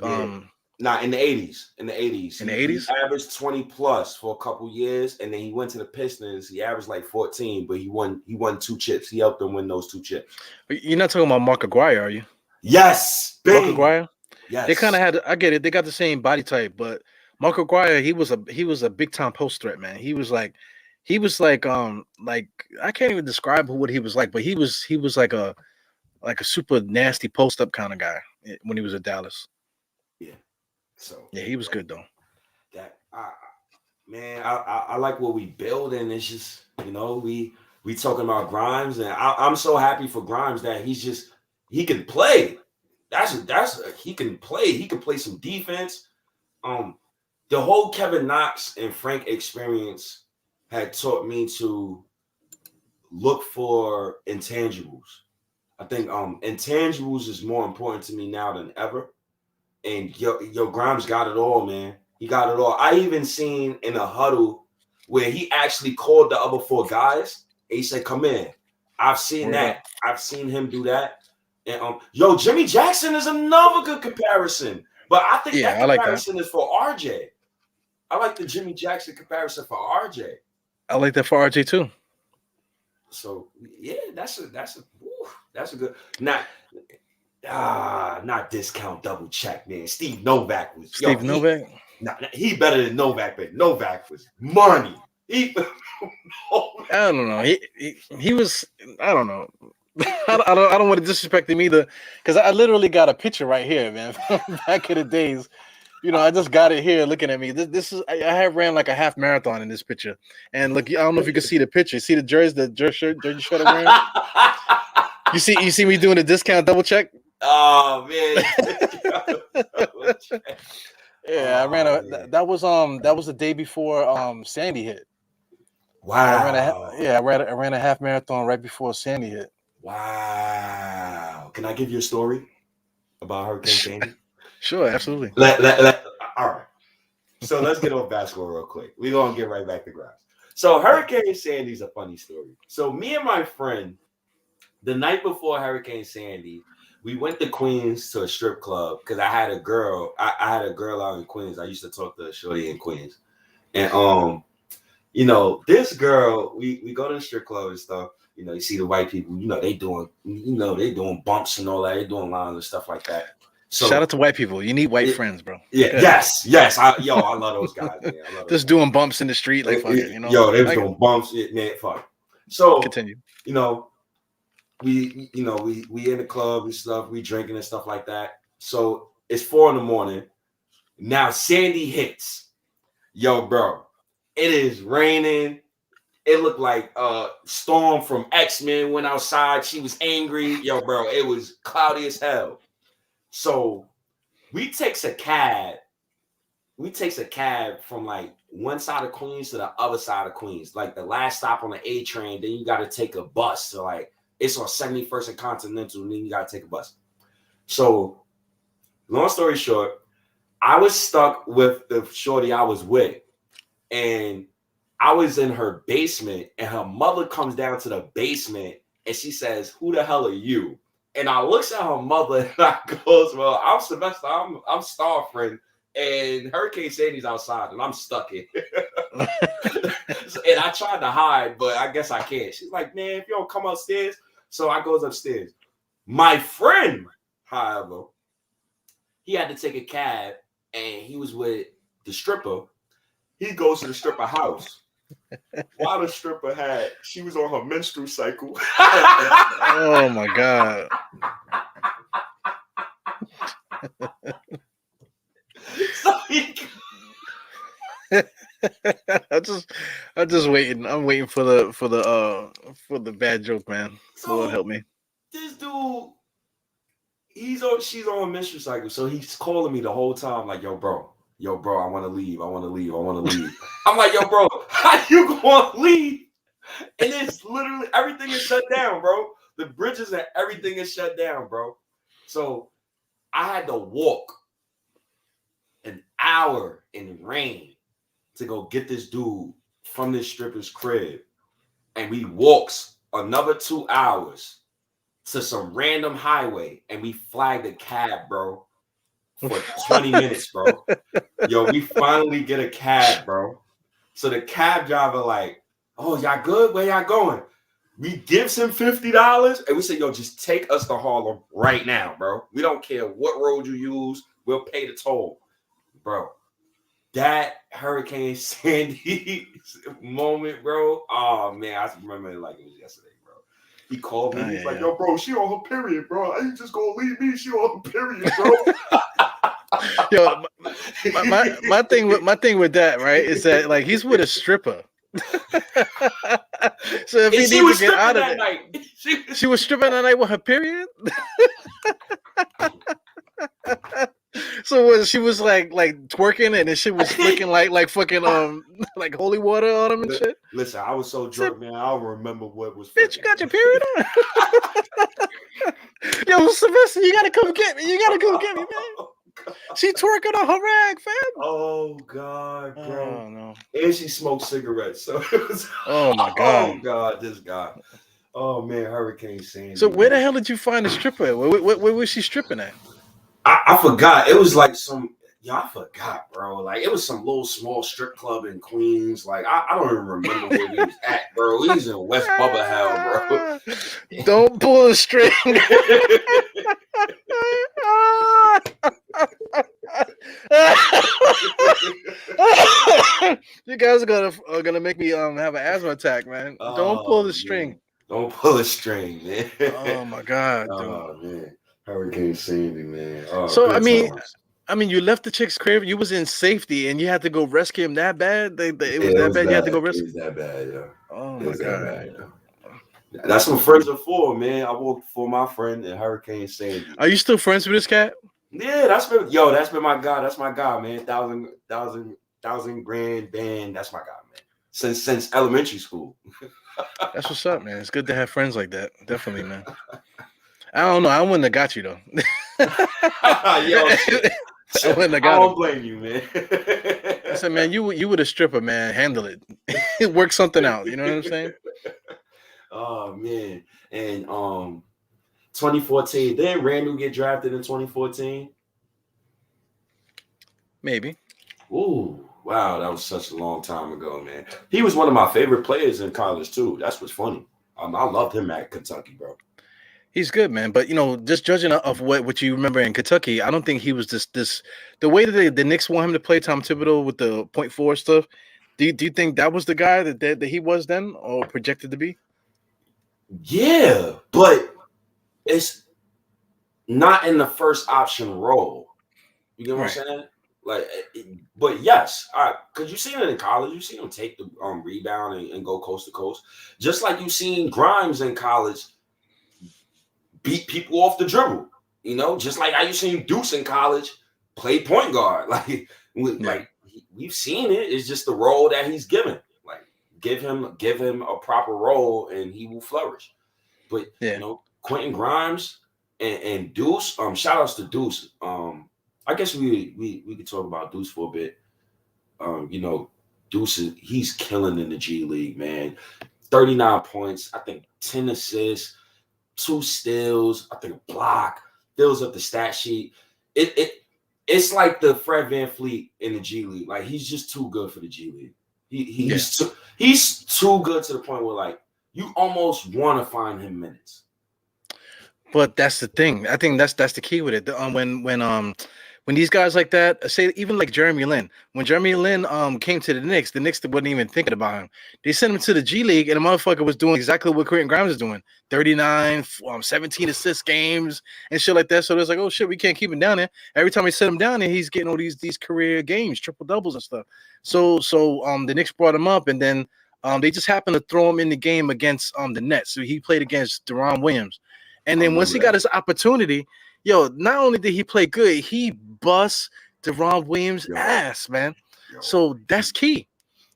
Nah, in the 80s. In the 80s. In the 80s? He averaged 20 plus for a couple years, and then he went to the Pistons. He averaged like 14, but he won 2 chips. He helped them win those 2 chips. You're not talking about Mark Aguirre, are you? Yes. Mark Aguirre? Yes. They kind of had, I get it, they got the same body type, but Mark Aguirre, he was a big time post threat, man. He was like I can't even describe what he was like, but he was like a super nasty post up kind of guy when he was at Dallas. Yeah. So yeah, he was good though. That I like what we build, and it's just we talking about Grimes, and I'm so happy for Grimes that he can play. He can play. He can play some defense. The whole Kevin Knox and Frank experience had taught me to look for intangibles. I think intangibles is more important to me now than ever. And yo, Grimes got it all, man. He got it all. I even seen in a huddle where he actually called the other 4 guys and he said, "Come in." I've seen that. I've seen him do that. And Jimmy Jackson is another good comparison. But I think that comparison is for RJ. I like the Jimmy Jackson comparison for RJ. I like that for RJ too. So yeah, that's a good not discount double check, man. Steve Novak was Novak. He better than Novak, but Novak was money. I don't know. He was. I don't know. I don't want to disrespect him either, because I literally got a picture right here, man. Back in the days, I just got it here looking at me. This is I have ran like a half marathon in this picture, and look, I don't know if you can see the picture. See the jersey shirt I'm wearing. You see me doing a discount double check. Oh man. Yeah, I ran that was the day before Sandy hit. Wow. I ran a half marathon right before Sandy hit. Wow. Can I give you a story about Hurricane Sandy? Sure, absolutely. All right. So let's get off basketball real quick. We're gonna get right back to Grimes. So Hurricane Sandy's a funny story. So me and my friend, the night before Hurricane Sandy, we went to Queens to a strip club because I had a girl. I had a girl out in Queens. I used to talk to shorty in Queens, and this girl. We go to the strip club and stuff. You see the white people. They doing bumps and all that. They doing lines and stuff like that. So shout out to white people. You need white friends, bro. Yeah. Yes. I love those guys. Man. Just doing bumps in the street, like fuck it, Yo, they was doing bumps. Man, fuck. So continue. We in the club and stuff, we drinking and stuff like that. So it's 4 a.m. Now Sandy hits. Yo, bro, it is raining. It looked like Storm from X-Men went outside. She was angry. Yo, bro, it was cloudy as hell. So we takes a cab from like one side of Queens to the other side of Queens, like the last stop on the A train. Then you got to take a bus to like, it's on 71st and Continental, and then you got to take a bus. So long story short, I was stuck with the shorty I was with, and I was in her basement, and her mother comes down to the basement, and she says, "Who the hell are you?" And I looks at her mother, and I goes, "Well, I'm Sylvester. I'm Star Friend, and Hurricane Sandy's outside, and I'm stuck here." And I tried to hide, but I guess I can't. She's like, "Man, if you don't come upstairs." So I goes upstairs. My friend, however, he had to take a cab, and he was with the stripper. He goes to the stripper house. While the stripper she was on her menstrual cycle. Oh my God. So I'm just waiting. I'm waiting for the bad joke, man. So Lord help me. This dude, she's on her menstrual cycle, so he's calling me the whole time, like, yo, bro, I want to leave. I'm like, yo, bro, how you gonna leave? And it's literally everything is shut down, bro. The bridges and everything is shut down, bro. So I had to walk an hour in rain to go get this dude from this stripper's crib. And we walks another 2 hours to some random highway, and we flagged a cab, bro, for 20 minutes, bro. Yo, we finally get a cab, bro. So the cab driver like, "Oh, y'all good? Where y'all going?" We gives him $50, and we say, "Yo, just take us to Harlem right now, bro. We don't care what road you use. We'll pay the toll." Bro, that Hurricane Sandy moment, bro. Oh, man, I remember it like it was yesterday, bro. He called me. He's like, "Yo, bro, she on her period, bro. I ain't just gonna leave me. She on her period, bro." Yo, my thing with that, right, is that like he's with a stripper. So if he needs to get out of it, she was stripping that night with her period. So she was like twerking, and then she was flicking like fucking like holy water on him and shit. Listen, I was so drunk, man. I don't remember what was. Bitch, you got your period on. Yo, Sylvester, you gotta come get me. Man. She twerking on her rag, fam. Oh God, bro. Oh no. And she smoked cigarettes. So it was. Oh my God. Oh God, this guy. Oh man, Hurricane Sandy. So where the hell did you find the stripper? Where was she stripping at? I forgot. It was like I forgot, bro. Like it was some little small strip club in Queens. Like I don't even remember where he was at, bro. He's in West Bubba Hell, bro. Don't pull the string. You guys are gonna make me have an asthma attack, man. Don't pull the string. Man. Don't pull the string, man. Oh my God. Oh man. Hurricane Sandy, man. Oh, so I mean, you left the chick's crib. You was in safety, and you had to go rescue him that bad. It was that bad. You had to go rescue. It was that bad, yeah. Oh my God. That's what friends are for, man. I worked for my friend in Hurricane Sandy. Are you still friends with this cat? Yeah, that's been my guy. That's my guy, man. Thousand grand band. That's my guy, man. Since elementary school. That's what's up, man. It's good to have friends like that. Definitely, man. I don't know. I wouldn't have got you though. Yo, I wouldn't have got I don't blame you, man. I said, man, you were the stripper, man. Handle it. Work something out. You know what I'm saying? Oh man. And 2014. Didn't Randall get drafted in 2014? Maybe. Ooh, wow, that was such a long time ago, man. He was one of my favorite players in college too. That's what's funny. I loved him at Kentucky, bro. He's good, man. But just judging of what you remember in Kentucky, I don't think he was this the way that the Knicks want him to play Tom Thibodeau with the 0.4 stuff. Do you think that was the guy that he was then or projected to be? Yeah, but it's not in the first option role. You get what I'm saying? Like, but yes, all right, because you seen it in college. You seen him take the rebound and go coast to coast, just like you seen Grimes in college beat people off the dribble. You know, just like how you seen Deuce in college play point guard. Like we've seen it. It's just the role that he's given. Like give him a proper role and he will flourish. But you know, Quentin Grimes and Deuce. Shout outs to Deuce. I guess we could talk about Deuce for a bit. You know, Deuce he's killing in the G League, man. 39 points, I think 10 assists, 2 steals, I think a block, fills up the stat sheet. It's like the Fred VanVleet in the G League. Like he's just too good for the G League. He's too good to the point where like you almost want to find him minutes. But that's the thing. I think that's the key with it. When these guys like that, say even like Jeremy Lin, when Jeremy Lin came to the Knicks wasn't even thinking about him. They sent him to the G League, and the motherfucker was doing exactly what Quentin Grimes is doing: 39, 17 assist games and shit like that. So there's like, oh shit, we can't keep him down there. Every time we set him down there, he's getting all these career games, triple doubles and stuff. So the Knicks brought him up, and then they just happened to throw him in the game against the Nets. So he played against Deron Williams, and then once he got his opportunity. Yo, not only did he play good, he bust Deron Williams' ass, man. So that's key.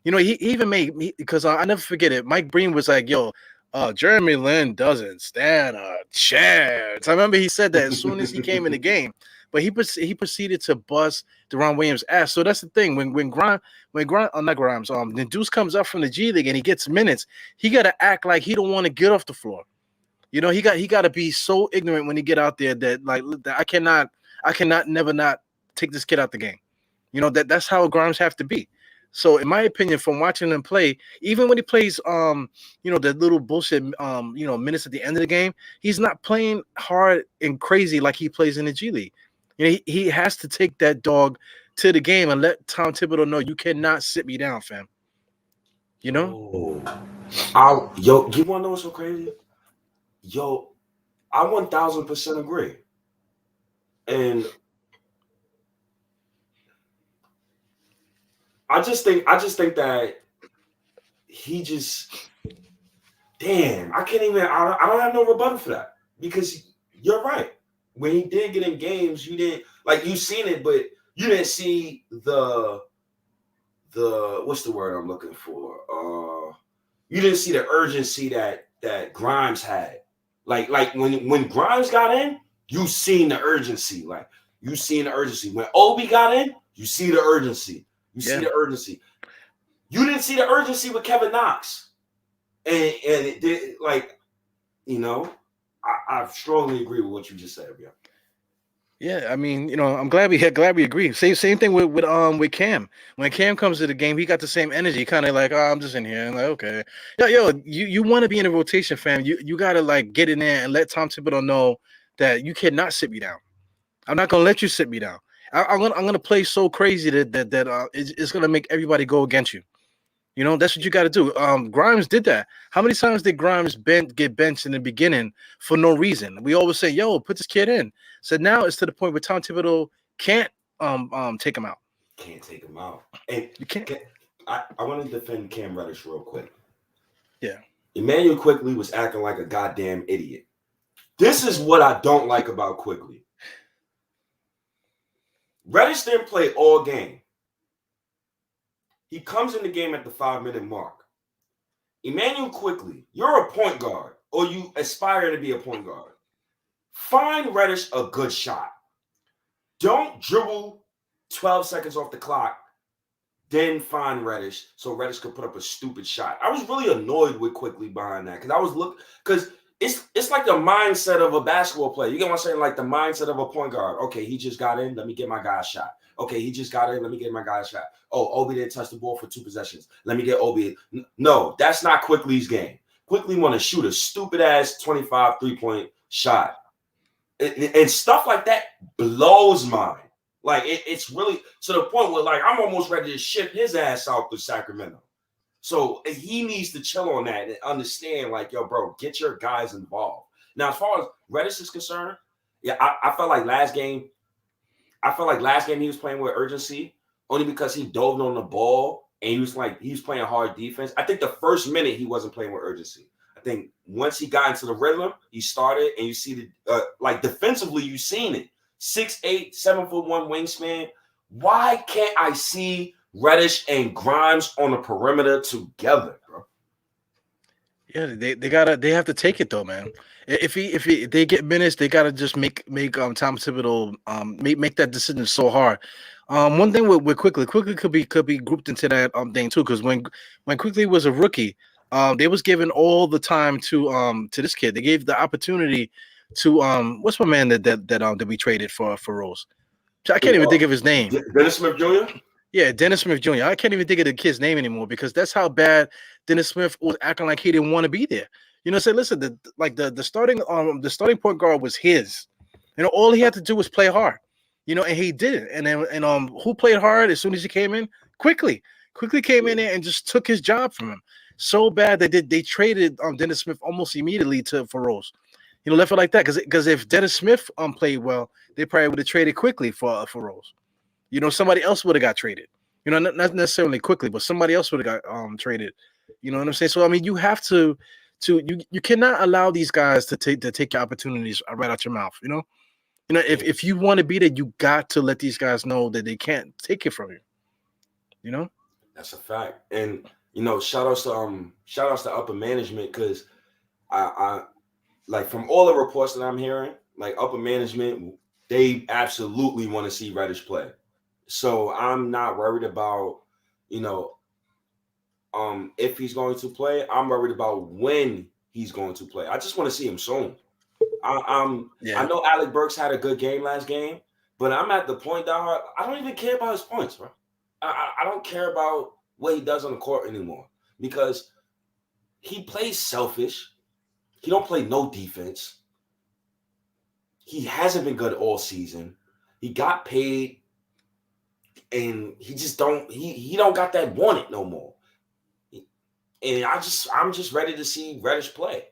You know, he even made me because I never forget it. Mike Breen was like, "Yo, Jeremy Lin doesn't stand a chance." I remember he said that as soon as he came in the game. But he proceeded to bust Deron Williams' ass. So that's the thing. When the Deuce comes up from the G League and he gets minutes, he got to act like he don't want to get off the floor. You know, he got to be so ignorant when he get out there that like I cannot never not take this kid out the game. You know, that's how Grimes have to be. So in my opinion, from watching him play, even when he plays you know, the little bullshit you know, minutes at the end of the game, he's not playing hard and crazy like he plays in the G League. You know, he has to take that dog to the game and let Tom Thibodeau know you cannot sit me down, fam. You know? You wanna know what's so crazy? Yo, I 1000% agree. And I just think that he just damn, I can't even I don't have no rebuttal for that. Because you're right. When he did get in games, you didn't like you seen it, but you didn't see the what's the word I'm looking for? You didn't see the urgency that Grimes had. Like when Grimes got in, you seen the urgency. Like you seen the urgency. When Obi got in, you see the urgency. You see the urgency. You didn't see the urgency with Kevin Knox. And it did, like, you know, I strongly agree with what you just said, bro. Yeah, I mean, you know, I'm glad we agree. Same thing with Cam. When Cam comes to the game, he got the same energy, kind of like, oh, I'm just in here. I'm like, okay, yo, you want to be in a rotation, fam. You gotta like get in there and let Tom Thibodeau know that you cannot sit me down. I'm not gonna let you sit me down. I'm gonna play so crazy that it's gonna make everybody go against you. You know, that's what you got to do. Grimes did that. How many times did Grimes get benched in the beginning for no reason? We always say, yo, put this kid in. So now it's to the point where Tom Thibodeau can't take him out. Can't take him out. And you can't. I want to defend Cam Reddish real quick. Yeah. Emmanuel Quickley was acting like a goddamn idiot. This is what I don't like about Quickley. Reddish didn't play all game. He comes in the game at the 5-minute mark. Emmanuel Quickley, you're a point guard, or you aspire to be a point guard. Find Reddish a good shot. Don't dribble 12 seconds off the clock, then find Reddish so Reddish could put up a stupid shot. I was really annoyed with Quickley behind that because it's like the mindset of a basketball player. You get what I'm saying? Like the mindset of a point guard. Okay, he just got in. Let me get my guy a shot. Okay, he just got in. Let me get my guy a shot. Oh, Obi didn't touch the ball for 2 possessions. Let me get Obi. No, that's not Quickley's game. Quickley want to shoot a stupid-ass 25 3-point shot. And stuff like that blows mine. Like, it's really to the point where, like, I'm almost ready to ship his ass out to Sacramento. So he needs to chill on that and understand, like, yo, bro, get your guys involved. Now, as far as Reddish is concerned, yeah, I felt like last game he was playing with urgency only because he dove on the ball and he was playing hard defense. I think the first minute he wasn't playing with urgency. I think once he got into the rhythm, he started, and you see the like defensively, you've seen it. 6'8", 7'1" wingspan. Why can't I see Reddish and Grimes on the perimeter together, bro? Yeah, they have to take it though, man. If they get minutes, they gotta just make Tom Thibodeau make that decision so hard. One thing with quickly could be grouped into that thing too, because when quickly was a rookie, they was given all the time to this kid. They gave the opportunity to what's my man that we traded for Rose. I can't even think of his name. Dennis Smith Jr. Yeah, Dennis Smith Jr. I can't even think of the kid's name anymore because that's how bad Dennis Smith was acting like he didn't want to be there. You know, say, listen, the starting point guard was his. You know, all he had to do was play hard. You know, and he did it. And who played hard as soon as he came in? Quickly came in there and just took his job from him. So bad that they traded Dennis Smith almost immediately for Rose. You know, left it like that because if Dennis Smith played well, they probably would have traded quickly for Rose. You know, somebody else would have got traded. You know, not necessarily quickly, but somebody else would have got traded. You know what I'm saying? So I mean, you have to you cannot allow these guys to take your opportunities right out your mouth. You know, if you want to be there, you got to let these guys know that they can't take it from you. You know, that's a fact. And you know, shout outs to upper management, because I like, from all the reports that I'm hearing, like upper management, they absolutely want to see Reddish play. So I'm not worried about, you know, if he's going to play. I'm worried about when he's going to play. I just want to see him soon. I know Alec Burks had a good game last game, but I'm at the point that I don't even care about his points, bro. I don't care about what he does on the court anymore, because he plays selfish. He don't play no defense. He hasn't been good all season. He got paid, and he just don't got that want it no more. And I'm just ready to see Reddish play.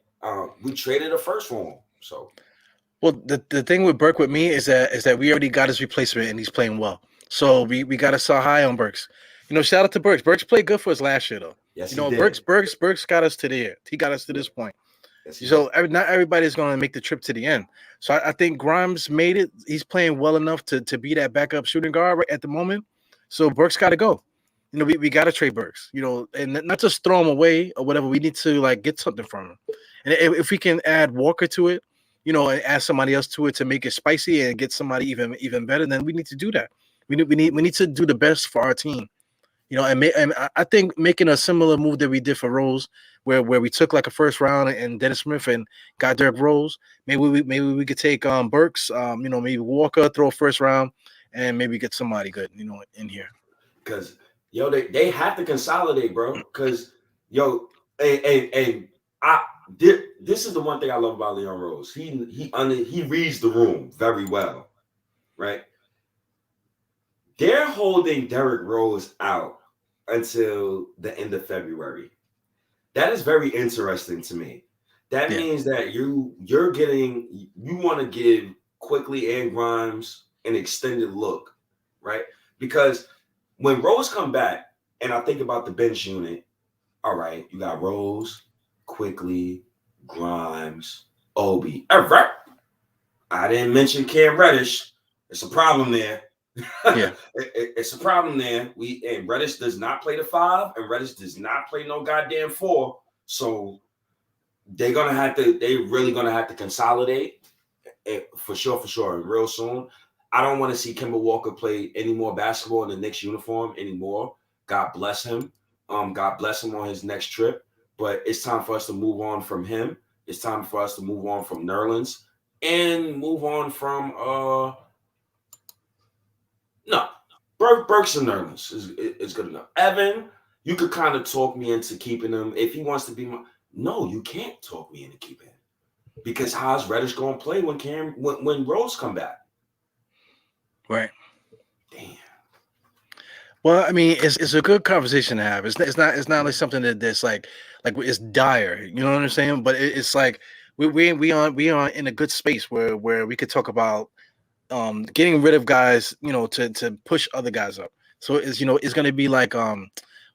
We traded a first for him, so. Well, the thing with Burke with me is that we already got his replacement and he's playing well. So we got to sell high on Burks. You know, shout out to Burks. Burks played good for us last year though. Yes, you know, he did. Burks got us to there. He got us to this point. Yes, so not everybody's going to make the trip to the end. So I think Grimes made it. He's playing well enough to be that backup shooting guard right at the moment. So Burks got to go. You know, we got to trade Burks, you know, and not just throw him away or whatever. We need to like get something from him. And if we can add Walker to it, you know, and add somebody else to it to make it spicy and get somebody even better, then we need to do that. We need to do the best for our team. You know, and I think making a similar move that we did for Rose, where we took like a first round and Dennis Smith and got Derrick Rose. Maybe we could take Burks, you know, maybe Walker, throw a first round, and maybe get somebody good, you know, in here. Because they have to consolidate, bro. Because this is the one thing I love about Leon Rose. He reads the room very well, right? They're holding Derrick Rose out until the end of February. That is very interesting to me. That means that you want to give Quickly and Grimes an extended look, right? Because when Rose come back, and I think about the bench unit, all right, you got Rose, Quickly, Grimes, Obi. All right. I didn't mention Cam Reddish. It's a problem there. Yeah, it's a problem there. And Reddish does not play the 5, and Reddish does not play no goddamn 4. So they really gonna have to consolidate for sure, real soon. I don't want to see Kemba Walker play any more basketball in the Knicks uniform anymore. God bless him. God bless him on his next trip. But it's time for us to move on from him. It's time for us to move on from Nerlens and move on from Burks and Nerlens is good enough. Evan, you could kind of talk me into keeping him if he wants to be No, you can't talk me into keeping him, because how's Reddish going to play when Rose come back? Right. Damn. Well, I mean, it's a good conversation to have. It's not like something that's like it's dire. You know what I'm saying? But it's like we are in a good space where we could talk about getting rid of guys, you know, to push other guys up. So it's, you know, it's going to be like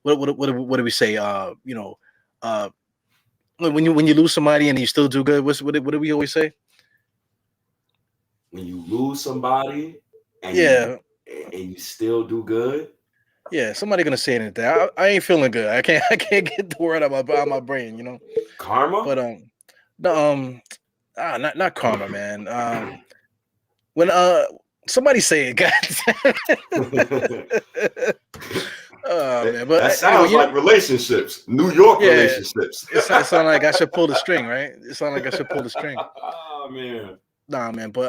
what do we say? You know, when you lose somebody and you still do good, what do we always say? When you lose somebody and Yeah, you still do good. yeah. Somebody gonna say anything. I ain't feeling good. I can't I can't get the word out my brain. You know. Karma. But no, not karma, man. When somebody say it, guys. Oh man, but That anyway, sounds like relationships, New York yeah, relationships. it sounds like I should pull the string, right? It sounds like I should pull the string. Oh man. Nah, man, but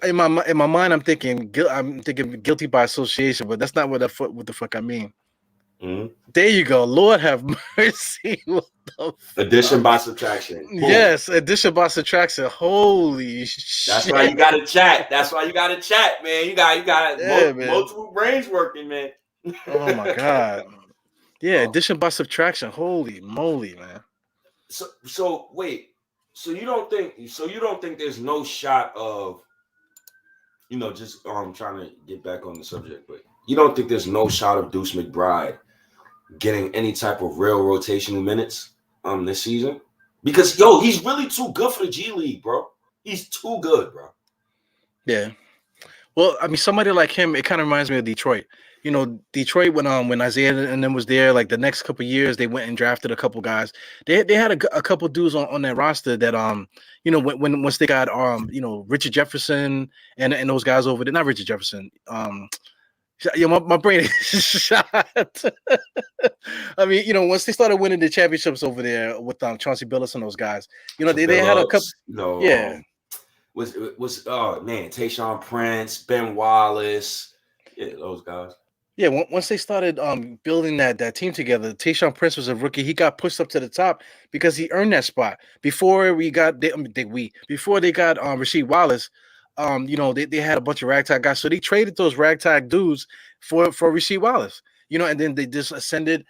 in my mind, I'm thinking guilty by association, but that's not what the fuck I mean. Mm-hmm. There you go. Lord have mercy. What the Addition fuck? by subtraction. Boom. Yes, addition by subtraction. Holy That's why shit. you got to chat. That's why you got to chat, man. You got Yeah, man. multiple brains working, man. Oh my god. Yeah, addition by subtraction. Holy moly, man. So wait. So you don't think there's no shot of, just trying to get back on the subject, but you don't think there's no shot of Deuce McBride getting any type of real rotational minutes this season? Because he's really too good for the G League, bro. He's too good, bro. Yeah. Well, I mean, somebody like him, it kind of reminds me of Detroit. Detroit when Isaiah and them was there, like the next couple years, they went and drafted a couple guys. They had a couple dudes on that roster that once they got Richard Jefferson and those guys over there, not Richard Jefferson. My brain is shot. I mean, once they started winning the championships over there with Chauncey Billups and those guys, they had a couple. Billups, Yeah. Was oh man, Tayshaun Prince, Ben Wallace, yeah, those guys. Yeah, once they started building that team together, Tayshaun Prince was a rookie. He got pushed up to the top because he earned that spot. Before we got before they got Rasheed Wallace, they had a bunch of ragtag guys. So they traded those ragtag dudes for Rasheed Wallace. And then they just ascended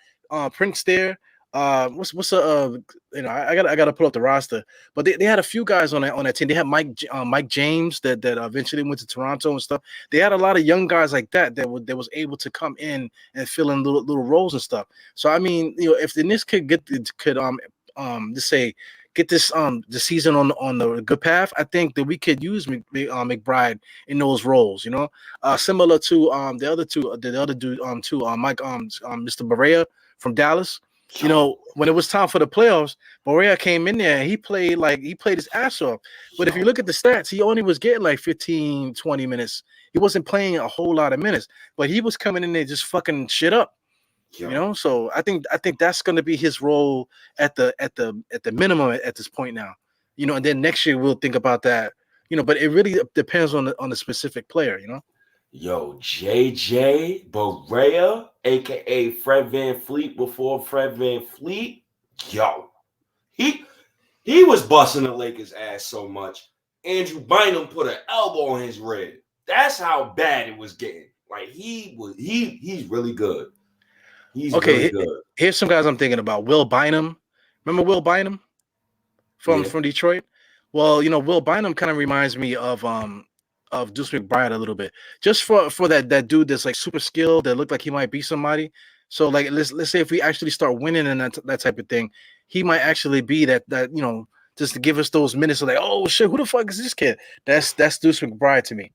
Prince there. I gotta pull up the roster, but they had a few guys on that team. They had Mike James that eventually went to Toronto and stuff. They had a lot of young guys like that was able to come in and fill in little roles and stuff. So I mean, if the Knicks could just say get this the season on the good path, I think that we could use McBride in those roles. Similar to the other dude too, Mike Mr. Barea from Dallas. When it was time for the playoffs, Barea came in there and he played his ass off. But if you look at the stats, he only was getting like 15, 20 minutes. He wasn't playing a whole lot of minutes, but he was coming in there just fucking shit up. So I think that's going to be his role at the minimum at this point now. And then next year we'll think about that. But it really depends on the specific player. Yo, JJ Barea, aka Fred VanVleet before Fred VanVleet. Yo, he was busting the Lakers' ass so much. Andrew Bynum put an elbow on his rib. That's how bad it was getting. Like he's really good. He's really good. Here's some guys I'm thinking about. Will Bynum. Remember Will Bynum from Detroit? Well, Will Bynum kind of reminds me of Deuce McBride a little bit. Just for that dude that's like super skilled that looked like he might be somebody. So like let's say if we actually start winning and that type of thing, he might actually be that just to give us those minutes of like, oh shit, who the fuck is this kid? That's Deuce McBride to me.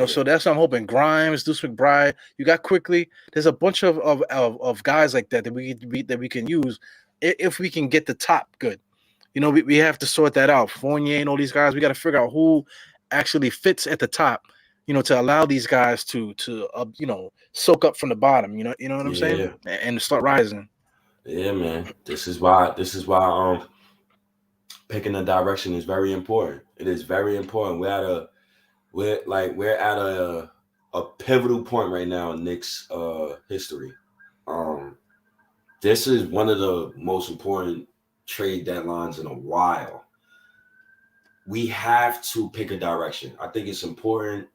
So that's what I'm hoping. Grimes, Deuce McBride, you got quickly. There's a bunch of guys like that we can use if we can get the top good. We have to sort that out. Fournier and all these guys, we got to figure out who actually fits at the top. To allow these guys to soak up from the bottom. You know what I'm saying, and start rising. Yeah, man. This is why picking a direction is very important. It is very important. We're at a pivotal point right now in Knicks history. This is one of the most important trade deadlines in a while. We have to pick a direction. I think it's important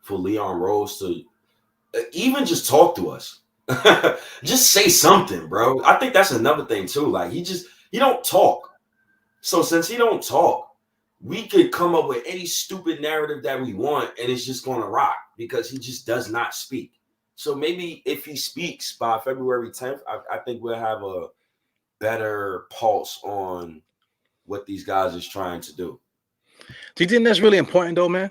for Leon Rose to even just talk to us. Just say something, bro. I think that's another thing too. Like he don't talk. So since he don't talk, we could come up with any stupid narrative that we want, and it's just going to rock because he just does not speak. So maybe if he speaks by February 10th, I think we'll have better pulse on what these guys is trying to do. Do you think that's really important though, man?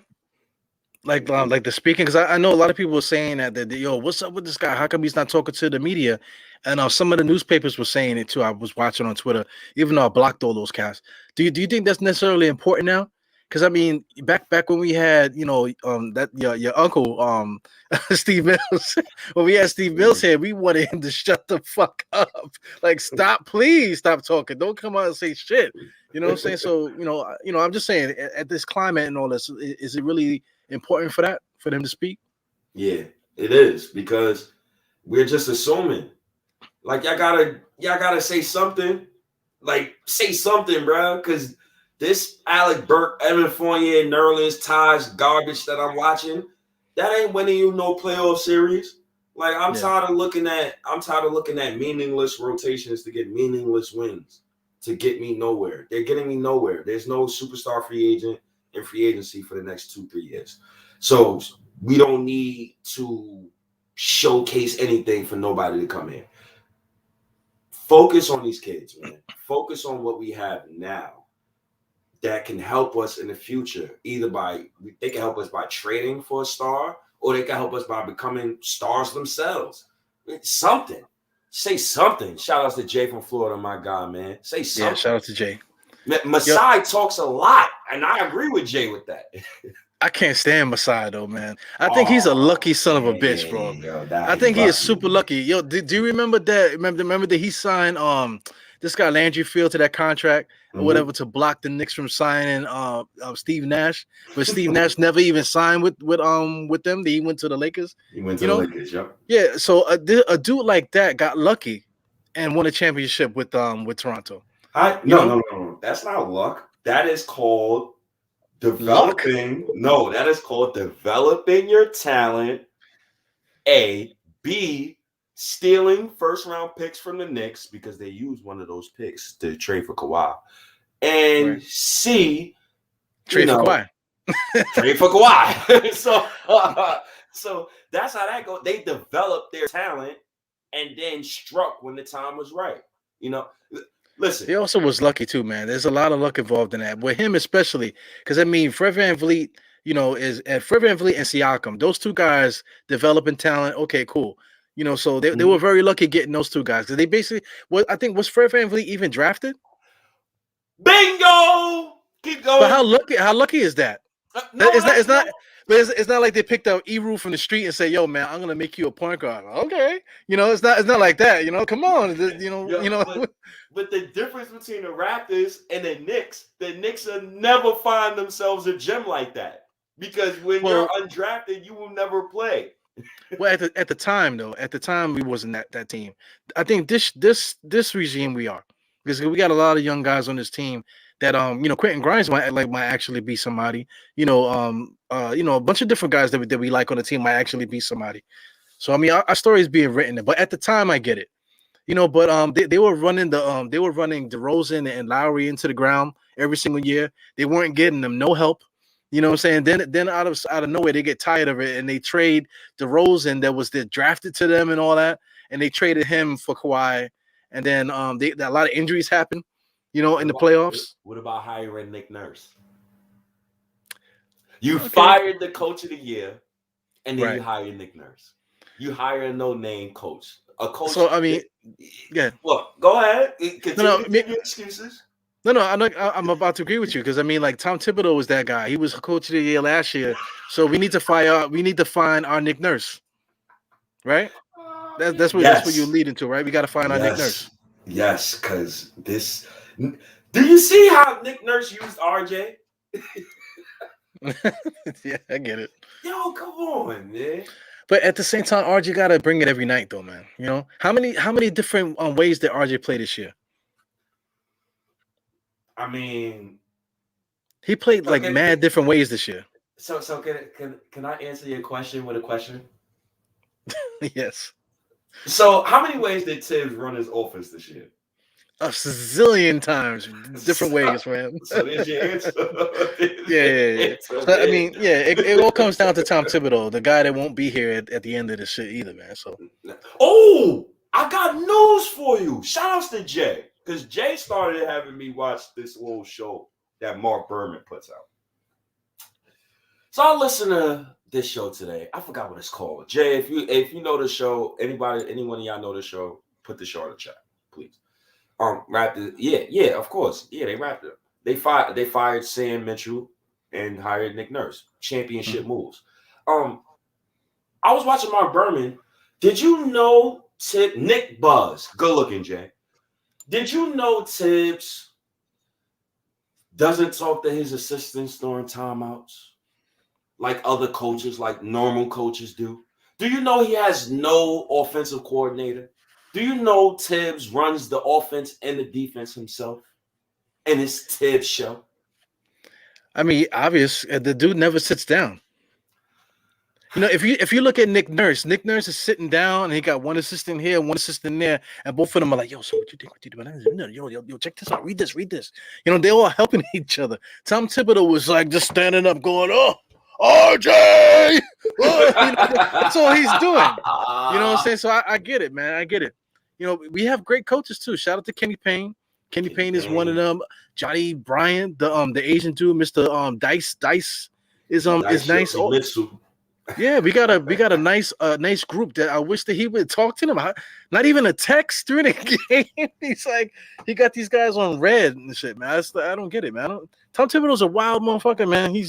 Like the speaking, because I know a lot of people were saying that yo, what's up with this guy? How come he's not talking to the media? And some of the newspapers were saying it too. I was watching on Twitter, even though I blocked all those casts. Do you think that's necessarily important now? Because I mean, back when we had that your uncle Steve Mills, when we had Steve Mills here, we wanted him to shut the fuck up. Like, please stop talking. Don't come out and say shit. You know what I'm saying? So I'm just saying at this climate and all this, is it really important for them to speak? Yeah, it is, because we're just assuming. Like, y'all gotta say something. Like, say something, bro. Because this Alec Burke, Evan Fournier, Nerlens, Taj garbage that I'm watching, that ain't winning you no playoff series. Like, I'm tired of looking at meaningless rotations to get meaningless wins to get me nowhere. They're getting me nowhere. There's no superstar free agent in free agency for the next 2-3 years. So we don't need to showcase anything for nobody to come in. Focus on these kids, man. Focus on what we have now that can help us in the future. Either they can help us by trading for a star, or they can help us by becoming stars themselves. Something. Say something. Shout out to Jay from Florida, my guy, man. Say something. Yeah, shout out to Jay. Masai talks a lot, and I agree with Jay with that. I can't stand Masai though, man. I think he's a lucky son of a bitch, bro. I think he is super lucky. Yo, do you remember that? Remember that he signed this guy Landry Field to that contract or whatever to block the Knicks from signing Steve Nash, but Steve Nash never even signed with them. He went to the Lakers. He went to the Lakers, yep. Yeah, so a dude like that got lucky and won a championship with Toronto. No. That's not luck. That is called developing. Luck? No, that is called developing your talent. A. B. Stealing first-round picks from the Knicks because they used one of those picks to trade for Kawhi. And right. C. Trade for Kawhi. Trade for Kawhi. So that's how that goes. They developed their talent and then struck when the time was right. Listen. He also was lucky too, man. There's a lot of luck involved in that. With him especially, because I mean, Fred VanVleet, Fred VanVleet and Siakam, those two guys developing talent. Okay, cool. So they were very lucky getting those two guys because they basically. I think was Fred VanVleet even drafted? Bingo. Keep going. But how lucky is that? It's not like they picked up Eru from the street and say, "Yo, man, I'm gonna make you a point guard." Okay, it's not like that. Come on, But the difference between the Raptors and the Knicks will never find themselves a gem like that because when you're undrafted, you will never play. Well, at the time we wasn't that team. I think this regime we are because we got a lot of young guys on this team that Quentin Grimes might actually be somebody. A bunch of different guys that we like on the team might actually be somebody. So I mean, our story is being written, but at the time I get it. But they were running DeRozan and Lowry into the ground every single year. They weren't getting them no help. You know what I'm saying? Then out of nowhere they get tired of it and they trade DeRozan that was drafted to them and all that, and they traded him for Kawhi. And then a lot of injuries happened. In the playoffs. What about hiring Nick Nurse? You fired the coach of the year, and then you hired Nick Nurse. You hire a no-name coach. A coach. So I mean, yeah. Well, go ahead. Continue your excuses. No, I'm about to agree with you because I mean, like Tom Thibodeau was that guy. He was coach of the year last year. So we need to find our Nick Nurse, right? That's what you're leading to, right? We got to find our Nick Nurse. Yes, because this. Do you see how Nick Nurse used RJ? Yeah, I get it. Yo, come on, man. But at the same time, RJ got to bring it every night, though, man. How many different ways did RJ play this year? I mean, he played mad different ways this year. So can I answer your question with a question? Yes. So how many ways did Thibs run his offense this year? A zillion times, different ways, man. So there's your answer. Yeah. So, I mean, it all comes down to Tom Thibodeau, the guy that won't be here at the end of the shit either, man. So, I got news for you. Shout outs to Jay. because Jay started having me watch this little show that Mark Berman puts out. So I listened to this show today. I forgot what it's called. Jay, if you know the show, anyone of y'all know the show, put the show in the chat, please. Wrapped it. Yeah, of course. Yeah, they wrapped it. They fired Sam Mitchell and hired Nick Nurse. Championship moves. I was watching Mark Berman. Did you know Nick Buzz? Good looking, Jay. Did you know Thibs doesn't talk to his assistants during timeouts like other coaches, like normal coaches do? Do you know he has no offensive coordinator? Do you know Thibs runs the offense and the defense himself? And it's Thibs' show. I mean, obvious. The dude never sits down. You know, if you look at Nick Nurse is sitting down and he got one assistant here, one assistant there, and both of them are like, "Yo, so what you think? What you doing? Yo, check this out. Read this. You know, they all helping each other. Tom Thibodeau was like just standing up, going, "Oh, RJ," you know, that's all he's doing. You know what I'm saying? So I get it, man. I get it. You know, we have great coaches too. Shout out to Kenny Payne. Kenny Payne is one of them. Johnny Bryant, the Asian dude, Mr. Dice is nice. Yeah, we got a nice group that I wish that he would talk to them. Not even a text during the game. He's like, he got these guys on red and shit, man. I don't get it, man. Tom Thibodeau's a wild motherfucker, man. He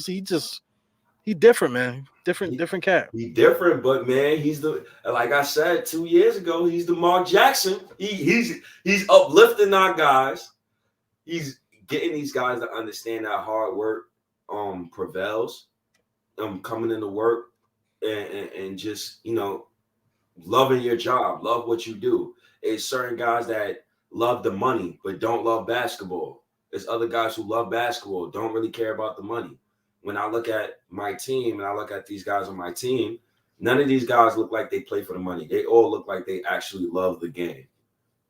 different, man. Different cat. He different, but man, he's like I said 2 years ago, he's the Mark Jackson. He's uplifting our guys. He's getting these guys to understand that hard work prevails. Coming into work and just, you know, loving your job, love what you do. It's certain guys that love the money but don't love basketball. There's other guys who love basketball, don't really care about the money. When I look at my team and I look at these guys on my team, none of these guys look like they play for the money. They all look like they actually love the game.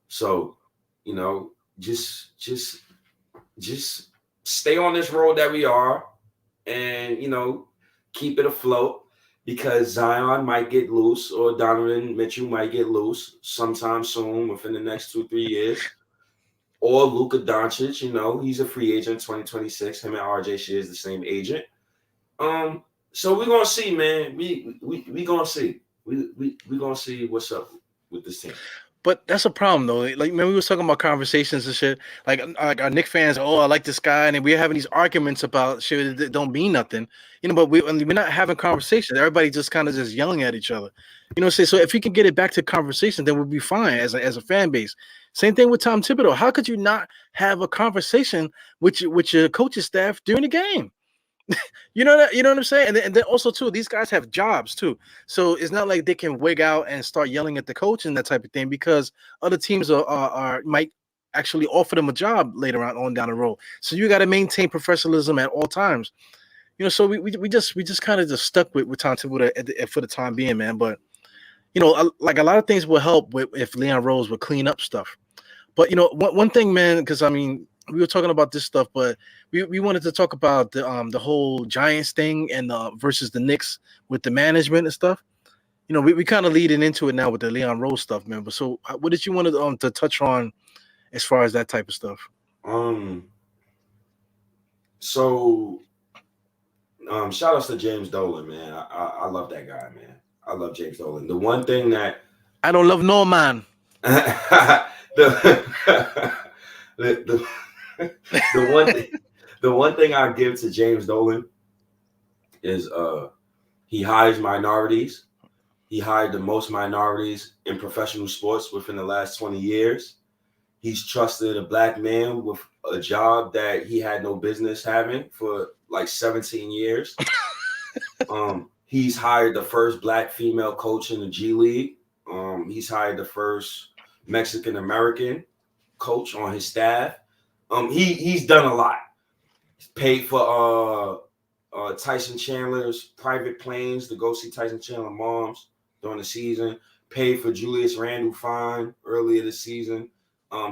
So, you know, just stay on this road that we are and, you know, keep it afloat, because Zion might get loose or Donovan Mitchell might get loose sometime soon within the next 2-3 years. Or Luka Doncic, you know, he's a free agent 2026. Him and RJ Shear is the same agent. So we're gonna see, man. We gonna see. We gonna see what's up with this team. But that's a problem, though. Like, man, we was talking about conversations and shit. Like our Knicks fans, oh, I like this guy, and then we're having these arguments about shit that don't mean nothing, you know. But we're not having conversations. Everybody just kind of just yelling at each other, you know. So if we can get it back to conversation, then we'll be fine as a fan base. Same thing with Tom Thibodeau. How could you not have a conversation with your coaching staff during the game? You know what I'm saying? And then also too, these guys have jobs too, so it's not like they can wig out and start yelling at the coach and that type of thing, because other teams are might actually offer them a job later on down the road. So you got to maintain professionalism at all times, you know. So we just kind of just stuck with Tom Thibodeau for the time being, man. But you know, like a lot of things will help if Leon Rose would clean up stuff. But you know, one thing, man, because I mean, we were talking about this stuff, but we wanted to talk about the whole Giants thing and versus the Knicks with the management and stuff. You know, we kind of leading into it now with the Leon Rose stuff, man. But so, what did you want to touch on as far as that type of stuff? So, shout outs to James Dolan, man. I love that guy, man. I love James Dolan. The one thing that I don't love no man. The one thing I give to James Dolan is he hires minorities. He hired the most minorities in professional sports within the last 20 years. He's trusted a black man with a job that he had no business having for like 17 years. He's hired the first black female coach in the G League. He's hired the first Mexican American coach on his staff. He's done a lot. He's paid for Tyson Chandler's private planes to go see Tyson Chandler moms during the season. Paid for Julius Randle fine earlier this season.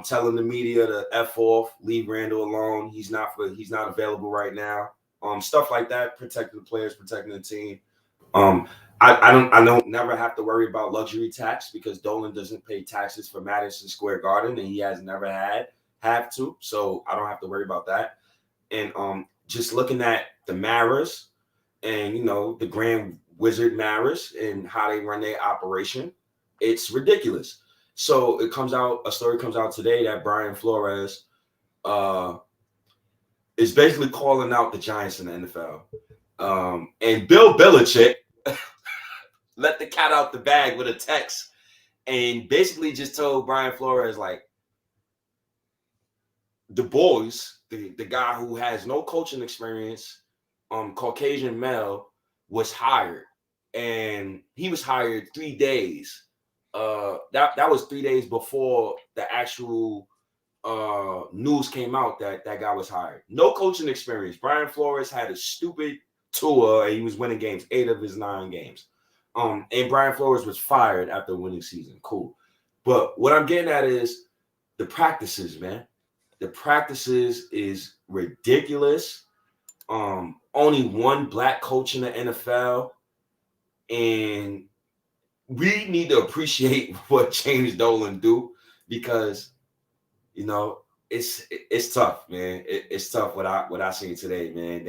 Telling the media to F off, leave Randle alone. He's not available right now. Stuff like that, protecting the players, protecting the team. I don't never have to worry about luxury tax because Dolan doesn't pay taxes for Madison Square Garden, and he has never had. have to, so I don't have to worry about that. And just looking at the Maras and the Grand Wizard Maras and how they run their operation, it's ridiculous. So a story comes out today that Brian Flores is basically calling out the Giants in the NFL. And Bill Belichick let the cat out the bag with a text and basically just told Brian Flores, like, the boys, the guy who has no coaching experience, Caucasian male, was hired. And he was hired 3 days. That was 3 days before the actual news came out that guy was hired. No coaching experience. Brian Flores had a stupid tour and he was winning games, 8 of his 9 games. And Brian Flores was fired after winning season. Cool. But what I'm getting at is the practices, man. The practices is ridiculous. Only one black coach in the NFL. And we need to appreciate what James Dolan do, because it's tough, man. It's tough what I seen today, man.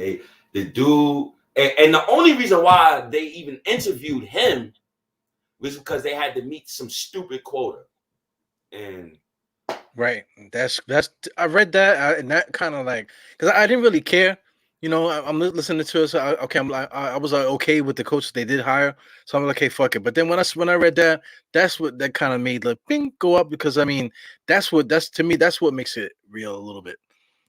The dude, and the only reason why they even interviewed him was because they had to meet some stupid quota. And right, that's I read that and that kind of like, because I didn't really care. I'm listening to it. So I was okay with the coach they did hire. So I'm like, okay, fuck it. But then when I read that, that's what that kind of made the ping go up, because I mean, that's what makes it real a little bit.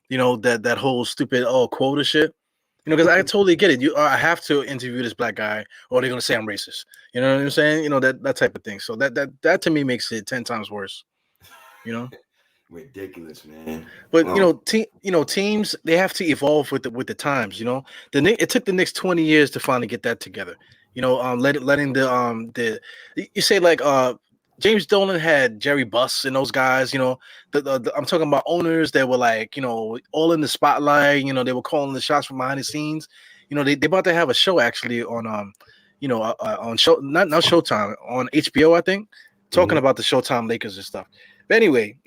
That whole stupid quota shit. Because I totally get it. I have to interview this black guy, or they're gonna say I'm racist. You know what I'm saying? That type of thing. So that to me makes it 10 times worse. Ridiculous, man. But teams, they have to evolve with the times. It took the Knicks 20 years to finally get that together. Letting the you say like James Dolan had Jerry Buss and those guys. I'm talking about owners that were like all in the spotlight. They were calling the shots from behind the scenes. They about to have a show actually on on show not Showtime, on HBO, I think, talking about the Showtime Lakers and stuff. But anyway,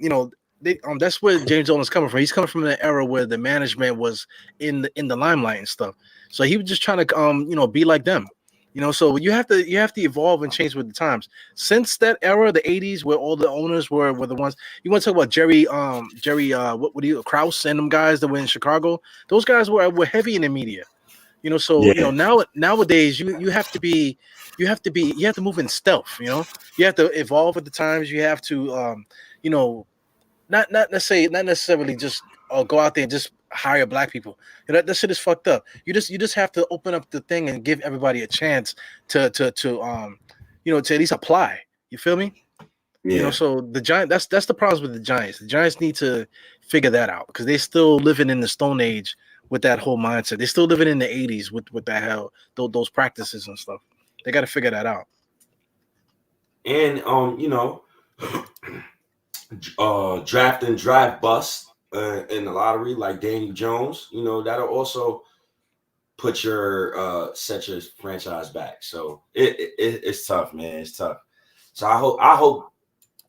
that's where James Dolan's coming from. He's coming from an era where the management was in the limelight and stuff. So he was just trying to be like them. So you have to evolve and change with the times. Since that era, the 80s, where all the owners were the ones. You want to talk about Jerry Krause and them guys that were in Chicago? Those guys were heavy in the media. Nowadays you have to move in stealth. You have to evolve with the times. You have to not necessarily just go out there and just hire black people. That shit is fucked up. You just have to open up the thing and give everybody a chance to at least apply. You feel me? Yeah. So the Giants, that's the problems with the Giants. The Giants need to figure that out, because they're still living in the Stone Age with that whole mindset. They're still living in the 80s with that hell, those practices and stuff. They got to figure that out. And draft and drive bust in the lottery like Danny Jones, that'll also put your set your franchise back. So it's tough, man. It's tough. So I hope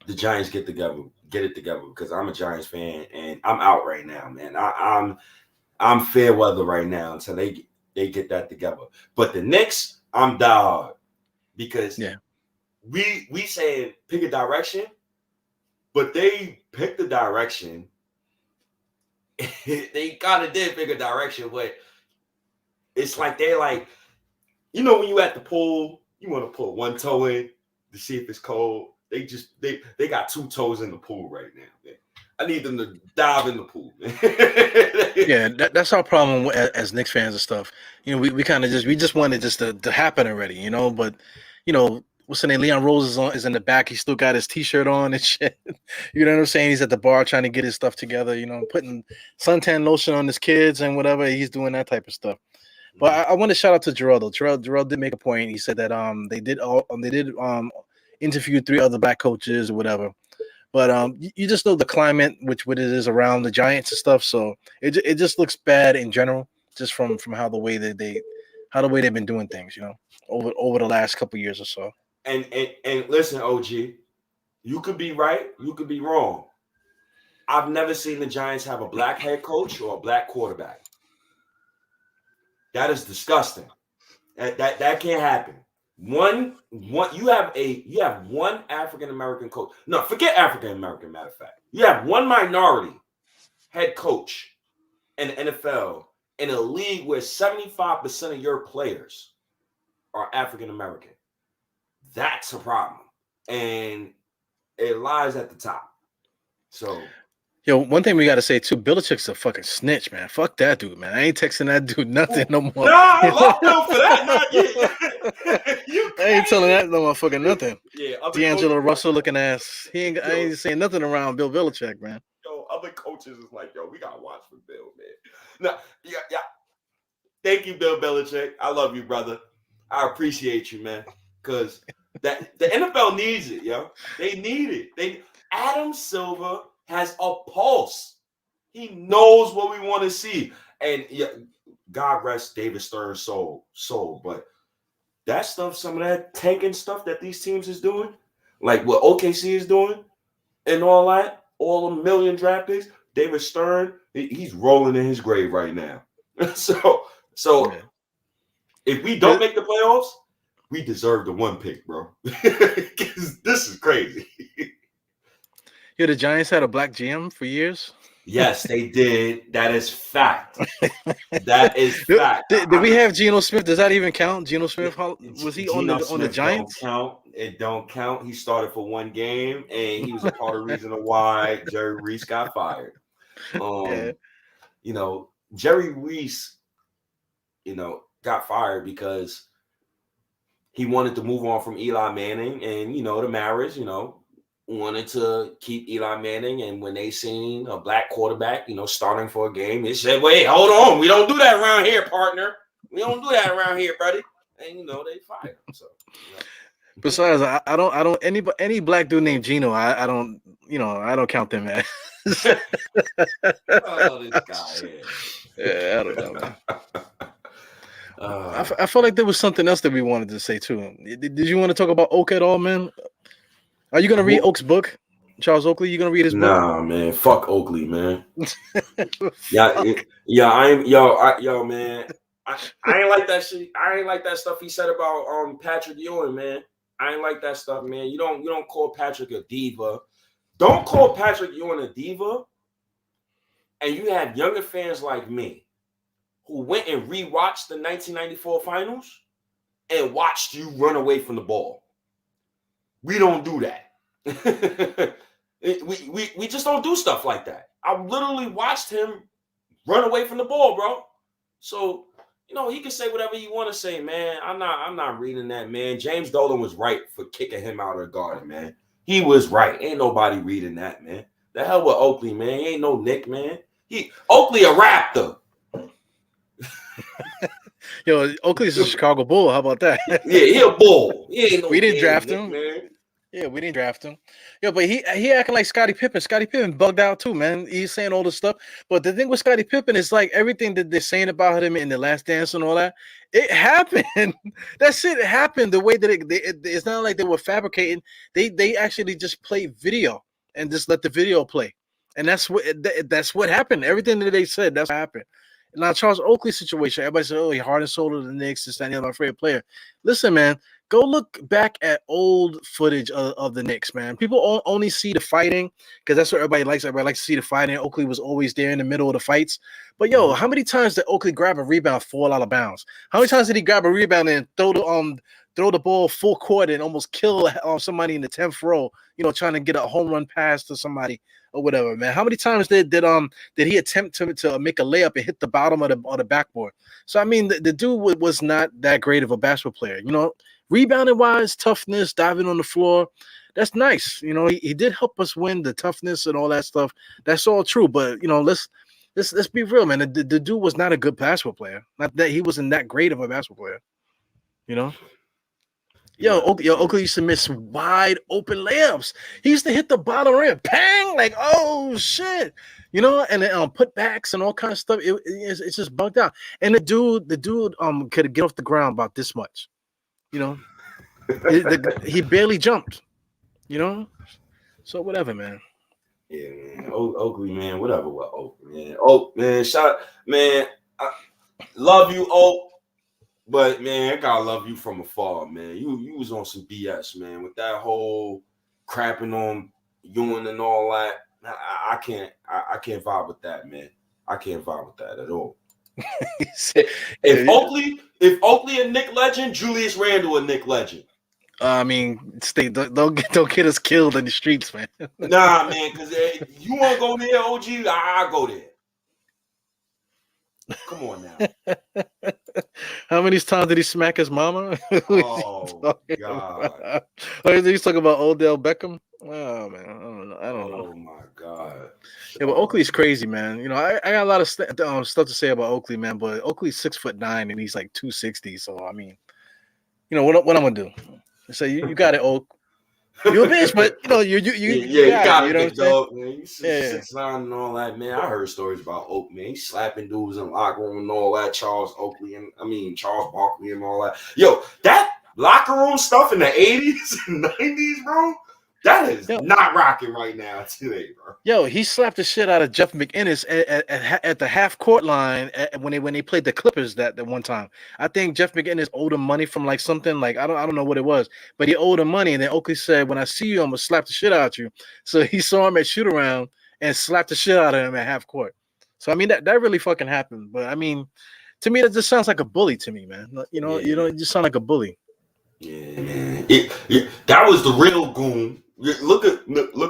the Giants get it together, because I'm a Giants fan and I'm out right now, man. I'm fair weather right now until they get that together. But the Knicks, I'm dog, because we saying pick a direction, but they picked the direction. They kind of did pick a direction, but it's like they're like, when you at the pool, you want to put one toe in to see if it's cold. They got 2 toes in the pool right now, man. I need them to dive in the pool, man. Yeah, that's our problem as Knicks fans and stuff. We kind of just want it just to happen already, But what's the name? Leon Rose is in the back. He still got his T-shirt on and shit. You know what I'm saying? He's at the bar trying to get his stuff together. Putting suntan lotion on his kids and whatever. He's doing that type of stuff. But I want to shout out to Jarrell though. Jarrell did make a point. He said that they did interview 3 other black coaches or whatever. But you just know the climate, which what it is around the Giants and stuff. So it just looks bad in general, just from how the way they've been doing things, over the last couple of years or so. And listen, OG, you could be right, you could be wrong. I've never seen the Giants have a black head coach or a black quarterback. That is disgusting. That can't happen. You have one African American coach. No, forget African American. Matter of fact, you have one minority head coach in the NFL in a league where 75% of your players are African American. That's a problem, and it lies at the top. So, yo, one thing we got to say too, Belichick's a fucking snitch, man. Fuck that dude, man. I ain't texting that dude nothing no more. Nah, I love Bill for that. I ain't telling that no motherfucker nothing. Yeah, D'Angelo Russell looking ass. I ain't saying nothing around Bill Belichick, man. Yo, other coaches is like, yo, we gotta watch for Bill, man. No, yeah. Thank you, Bill Belichick. I love you, brother. I appreciate you, man. Because that the NFL needs it, yo. They need it. Adam Silver has a pulse. He knows what we want to see. And yeah, God rest David Stern's soul. But that stuff, some of that tanking stuff that these teams is doing, like what OKC is doing, and all that, all a million draft picks, David Stern, he's rolling in his grave right now. So okay. If we don't make the playoffs, we deserve the one pick, bro. This is crazy. Yeah, the Giants had a black GM for years. Yes, they did. That is fact. That is fact. Did we have Geno Smith? Does that even count? Geno Smith, was he on the Giants? It don't count. He started for one game, and he was a part of the reason why Jerry Reese got fired. You know, Jerry Reese, got fired because he wanted to move on from Eli Manning, and the marriage, wanted to keep Eli Manning. And when they seen a black quarterback, starting for a game, they said, "Wait, hold on, we don't do that around here, partner. We don't do that around here, buddy." And they fired him. So. Besides, I don't any black dude named Geno. I don't count them as. Oh, this guy. Yeah, I don't know, man. I felt like there was something else that we wanted to say too. Did you want to talk about Oak at all, man? Are you gonna read Oak's book, Charles Oakley? You gonna read his book? Nah, man. Fuck Oakley, man. Yo, man. I ain't like that shit. I ain't like that stuff he said about Patrick Ewing, man. I ain't like that stuff, man. You don't call Patrick a diva. Don't call Patrick Ewing a diva. And you have younger fans like me who went and rewatched the 1994 finals and watched you run away from the ball. We don't do that. we just don't do stuff like that. I literally watched him run away from the ball, bro. So, he can say whatever you want to say, man. I'm not reading that, man. James Dolan was right for kicking him out of the garden, man. He was right. Ain't nobody reading that, man. The hell with Oakley, man. He ain't no Nick, man. Oakley a Raptor. Yo, Oakley's a Chicago Bull. How about that? Yeah, he a bull. We didn't draft him, man. Yeah, we didn't draft him. Yo, but he acting like Scottie Pippen. Scottie Pippen bugged out too, man. He's saying all this stuff. But the thing with Scottie Pippen is like everything that they're saying about him in The Last Dance and all that, it happened. That shit happened the way that it's not like they were fabricating. They actually just played video and just let the video play. And that's what happened. Everything that they said, that's what happened. Now, Charles Oakley's situation, everybody said, "Oh, he heart and soul of the Knicks, this, that, and the other, my favorite player." Listen, man, go look back at old footage of the Knicks, man. People only see the fighting because that's what everybody likes. Everybody likes to see the fighting. Oakley was always there in the middle of the fights. But, yo, how many times did Oakley grab a rebound, fall out of bounds? How many times did he grab a rebound and throw the ball full court and almost kill somebody in the 10th row, trying to get a home run pass to somebody or whatever, man? How many times did he attempt to make a layup and hit the bottom of the backboard? So, I mean, the dude was not that great of a basketball player. Rebounding wise, toughness, diving on the floor, that's nice. He did help us win, the toughness and all that stuff. That's all true. But, let's be real, man. The dude was not a good basketball player. Not that he wasn't that great of a basketball player, Yo, Oakley used to miss wide open layups. He used to hit the bottom rim, bang, like, oh shit, and then putbacks and all kinds of stuff. It's just bugged out. And the dude could get off the ground about this much, he barely jumped, So whatever, man. Yeah, man. Oakley, man. Whatever with Oak, man. Oak, man. Shout, man. I love you, Oak. But man, I gotta love you from afar, man. You was on some BS, man, with that whole crapping on Ewan and all that. I can't vibe with that, man. I can't vibe with that at all. If Oakley a Nick Legend, Julius Randle a Nick Legend. I mean, don't get us killed in the streets, man. Nah, man, because you want to go there, OG, I'll go there. Come on now. How many times did he smack his mama? Oh God! Or he's talking about Odell Beckham. Oh man, I don't know. Oh my God! Yeah, but Oakley's crazy, man. You know, I got a lot of stuff to say about Oakley, man. But Oakley's 6'9" and he's like 260. So I mean, you know what I'm gonna do? So you got it, Oak. You're a bitch, but you know you got it. You know what dog, man. You 6'9" and all that, man. I heard stories about Oak, man. He slapping dudes in the locker room and all that. Charles Barkley and all that. Yo, that locker room stuff in the 80s and 90s, bro. That is not rocking right now today, bro. Yo, he slapped the shit out of Jeff McInnes at the half court line when they played the Clippers that one time. I think Jeff McInnes owed him money from like something like I don't know what it was, but he owed him money, and then Oakley said, "When I see you, I'm gonna slap the shit out of you." So he saw him at shoot around and slapped the shit out of him at half court. So I mean that really fucking happened. But I mean, to me that just sounds like a bully to me, man. You know, it just sound like a bully. Yeah, man. That was the real goon. Look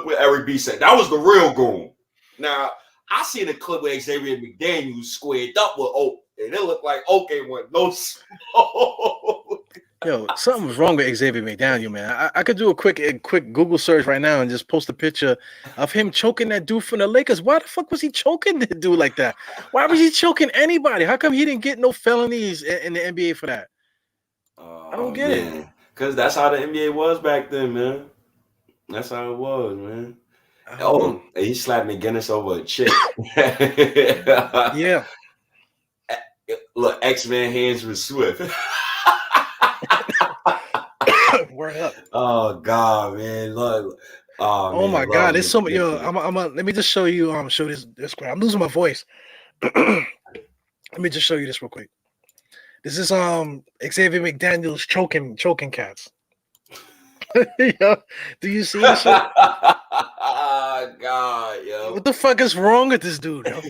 what Eric B said. That was the real goon. Now, I seen a clip where Xavier McDaniel squared up with Oak, and it looked like Oak ain't want no smoke. Yo, something was wrong with Xavier McDaniel, man. I could do a quick Google search right now and just post a picture of him choking that dude from the Lakers. Why the fuck was he choking that dude like that? Why was he choking anybody? How come he didn't get no felonies in the NBA for that? I don't get it. Because that's how the NBA was back then, man. That's how it was, man. And he slapped McGinnis over a chick. Yeah. Look, X-Men hands was swift. Word up. Oh God, man. Look. Oh my God. There's so much. Yo, let me just show you show this quick. I'm losing my voice. Let me just show you this real quick. This is Xavier McDaniel's choking cats. Yo, do you see this shit? Oh God, yo. What the fuck is wrong with this dude, yo?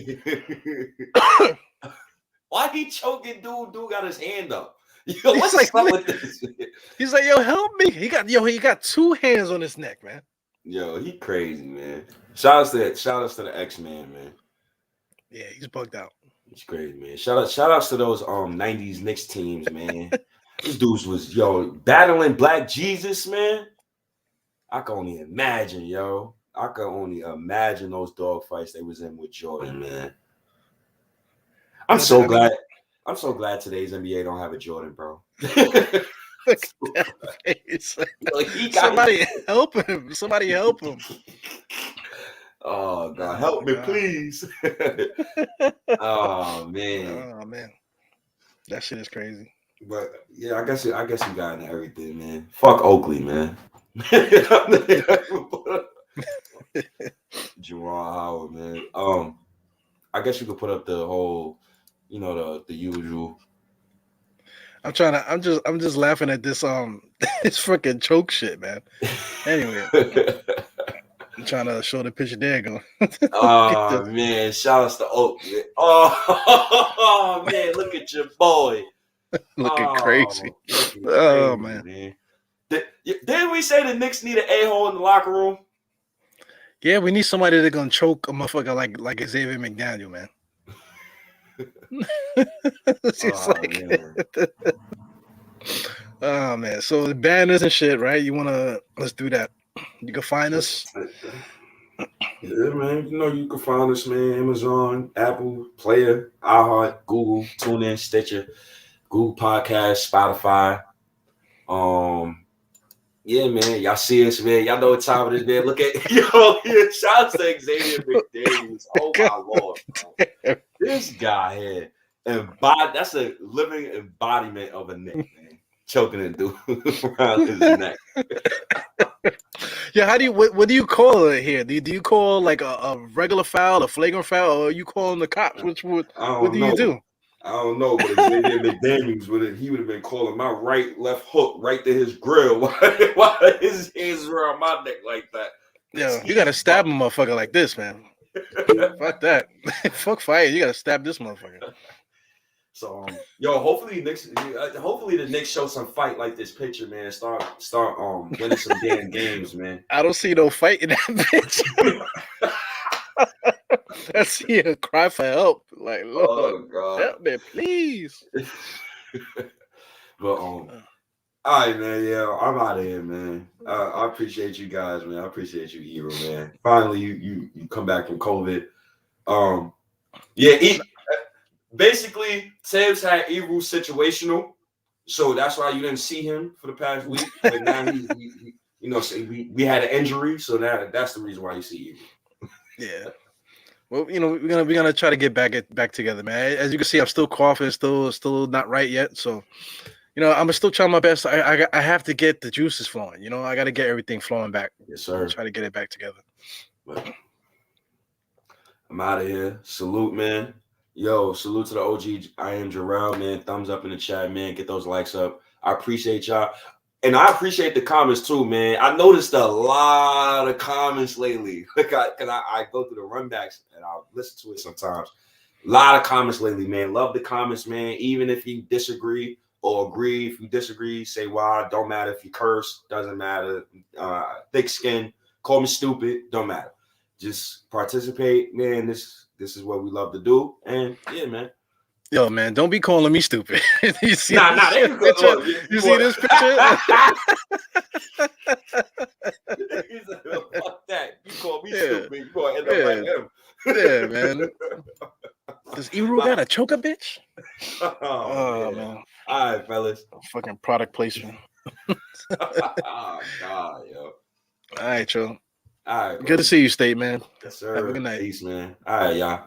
Why he choking dude? Dude got his hand up. Yo, what's like with this? He's like, yo, help me. He got two hands on his neck, man. Yo, he crazy, man. Shout outs to the X-Man, man. Yeah, he's bugged out. He's crazy, man. Shout outs to those 90s Knicks teams, man. These dudes was battling Black Jesus, man. I can only imagine, yo. I can only imagine those dog fights they was in with Jordan, man. I'm so glad today's NBA don't have a Jordan, bro. Somebody help him. Somebody help him. Oh God, help me, please. Oh man. That shit is crazy. But yeah, I guess you got into everything, man. Fuck Oakley, man. Jamal Howard, man. I guess you could put up the whole, the usual. I'm just laughing at this this freaking choke shit, man. Anyway, I'm trying to show the picture. There you go. Oh man, shout outs to Oakley. Oh man, look at your boy. Looking crazy. Oh man. Didn't we say the Knicks need an a-hole in the locker room? Yeah, we need somebody that's gonna choke a motherfucker like Xavier McDaniel, man. Oh man. So the banners and shit, right? Let's do that. You can find us. Yeah, man. You can find us, man. Amazon, Apple, Player, iHeart, Google, TuneIn, Stitcher, Google Podcast, Spotify. Yeah, man. Y'all see us, man. Y'all know what time it is, man. Look at shout out to Xavier McDaniels. Oh my Lord, bro. This guy here, that's a living embodiment of a Knick, man. Choking a dude around his neck. Yeah, how do you what do you call it here? Do you call like a regular foul, a flagrant foul, or are you calling the cops? What do you do? I don't know, but Xavier McDaniels he would have been calling my left hook right to his grill while his hands were on my neck like that. Yeah, you gotta stab a motherfucker like this, man. Fuck that. Fuck fight. You gotta stab this motherfucker. So hopefully the Knicks show some fight like this picture, man. Start winning some damn games, man. I don't see no fight in that bitch. I see a cry for help. Like, Lord, help me, please. But all right, man. Yeah, I'm out of here, man. I appreciate you guys, man. I appreciate you, Hero, man. Finally, you come back from COVID. Basically, Thibs had Ebru situational, so that's why you didn't see him for the past week. But now we had an injury, so that's the reason why you see Ebru. Yeah. Well, we're gonna try to get back together, man. As you can see, I'm still coughing, still not right yet. So, I'm still trying my best. I have to get the juices flowing. I got to get everything flowing back. Yes, sir. Try to get it back together. But I'm out of here. Salute, man. Yo, salute to the OG. I am Jarrell, man. Thumbs up in the chat, man. Get those likes up. I appreciate y'all. And I appreciate the comments too, man. I noticed a lot of comments lately. I go through the runbacks and I'll listen to it sometimes. A lot of comments lately, man. Love the comments, man. Even if you disagree or agree, if you disagree, say why. Don't matter if you curse. Doesn't matter. Thick skin. Call me stupid. Don't matter. Just participate, man. This is what we love to do. And yeah, man. Yo, man, don't be calling me stupid. You see this picture? You see this picture? He's like, oh, fuck that. You call me stupid. You gonna end up like him. Yeah, man. Does Ebru got a choker, bitch? Oh man. All right, fellas. Fucking product placement. Oh, God, yo. All right, Joe. All right. Good to see you, State, man. Yes, sir. Have a good night. Peace, man. All right, y'all.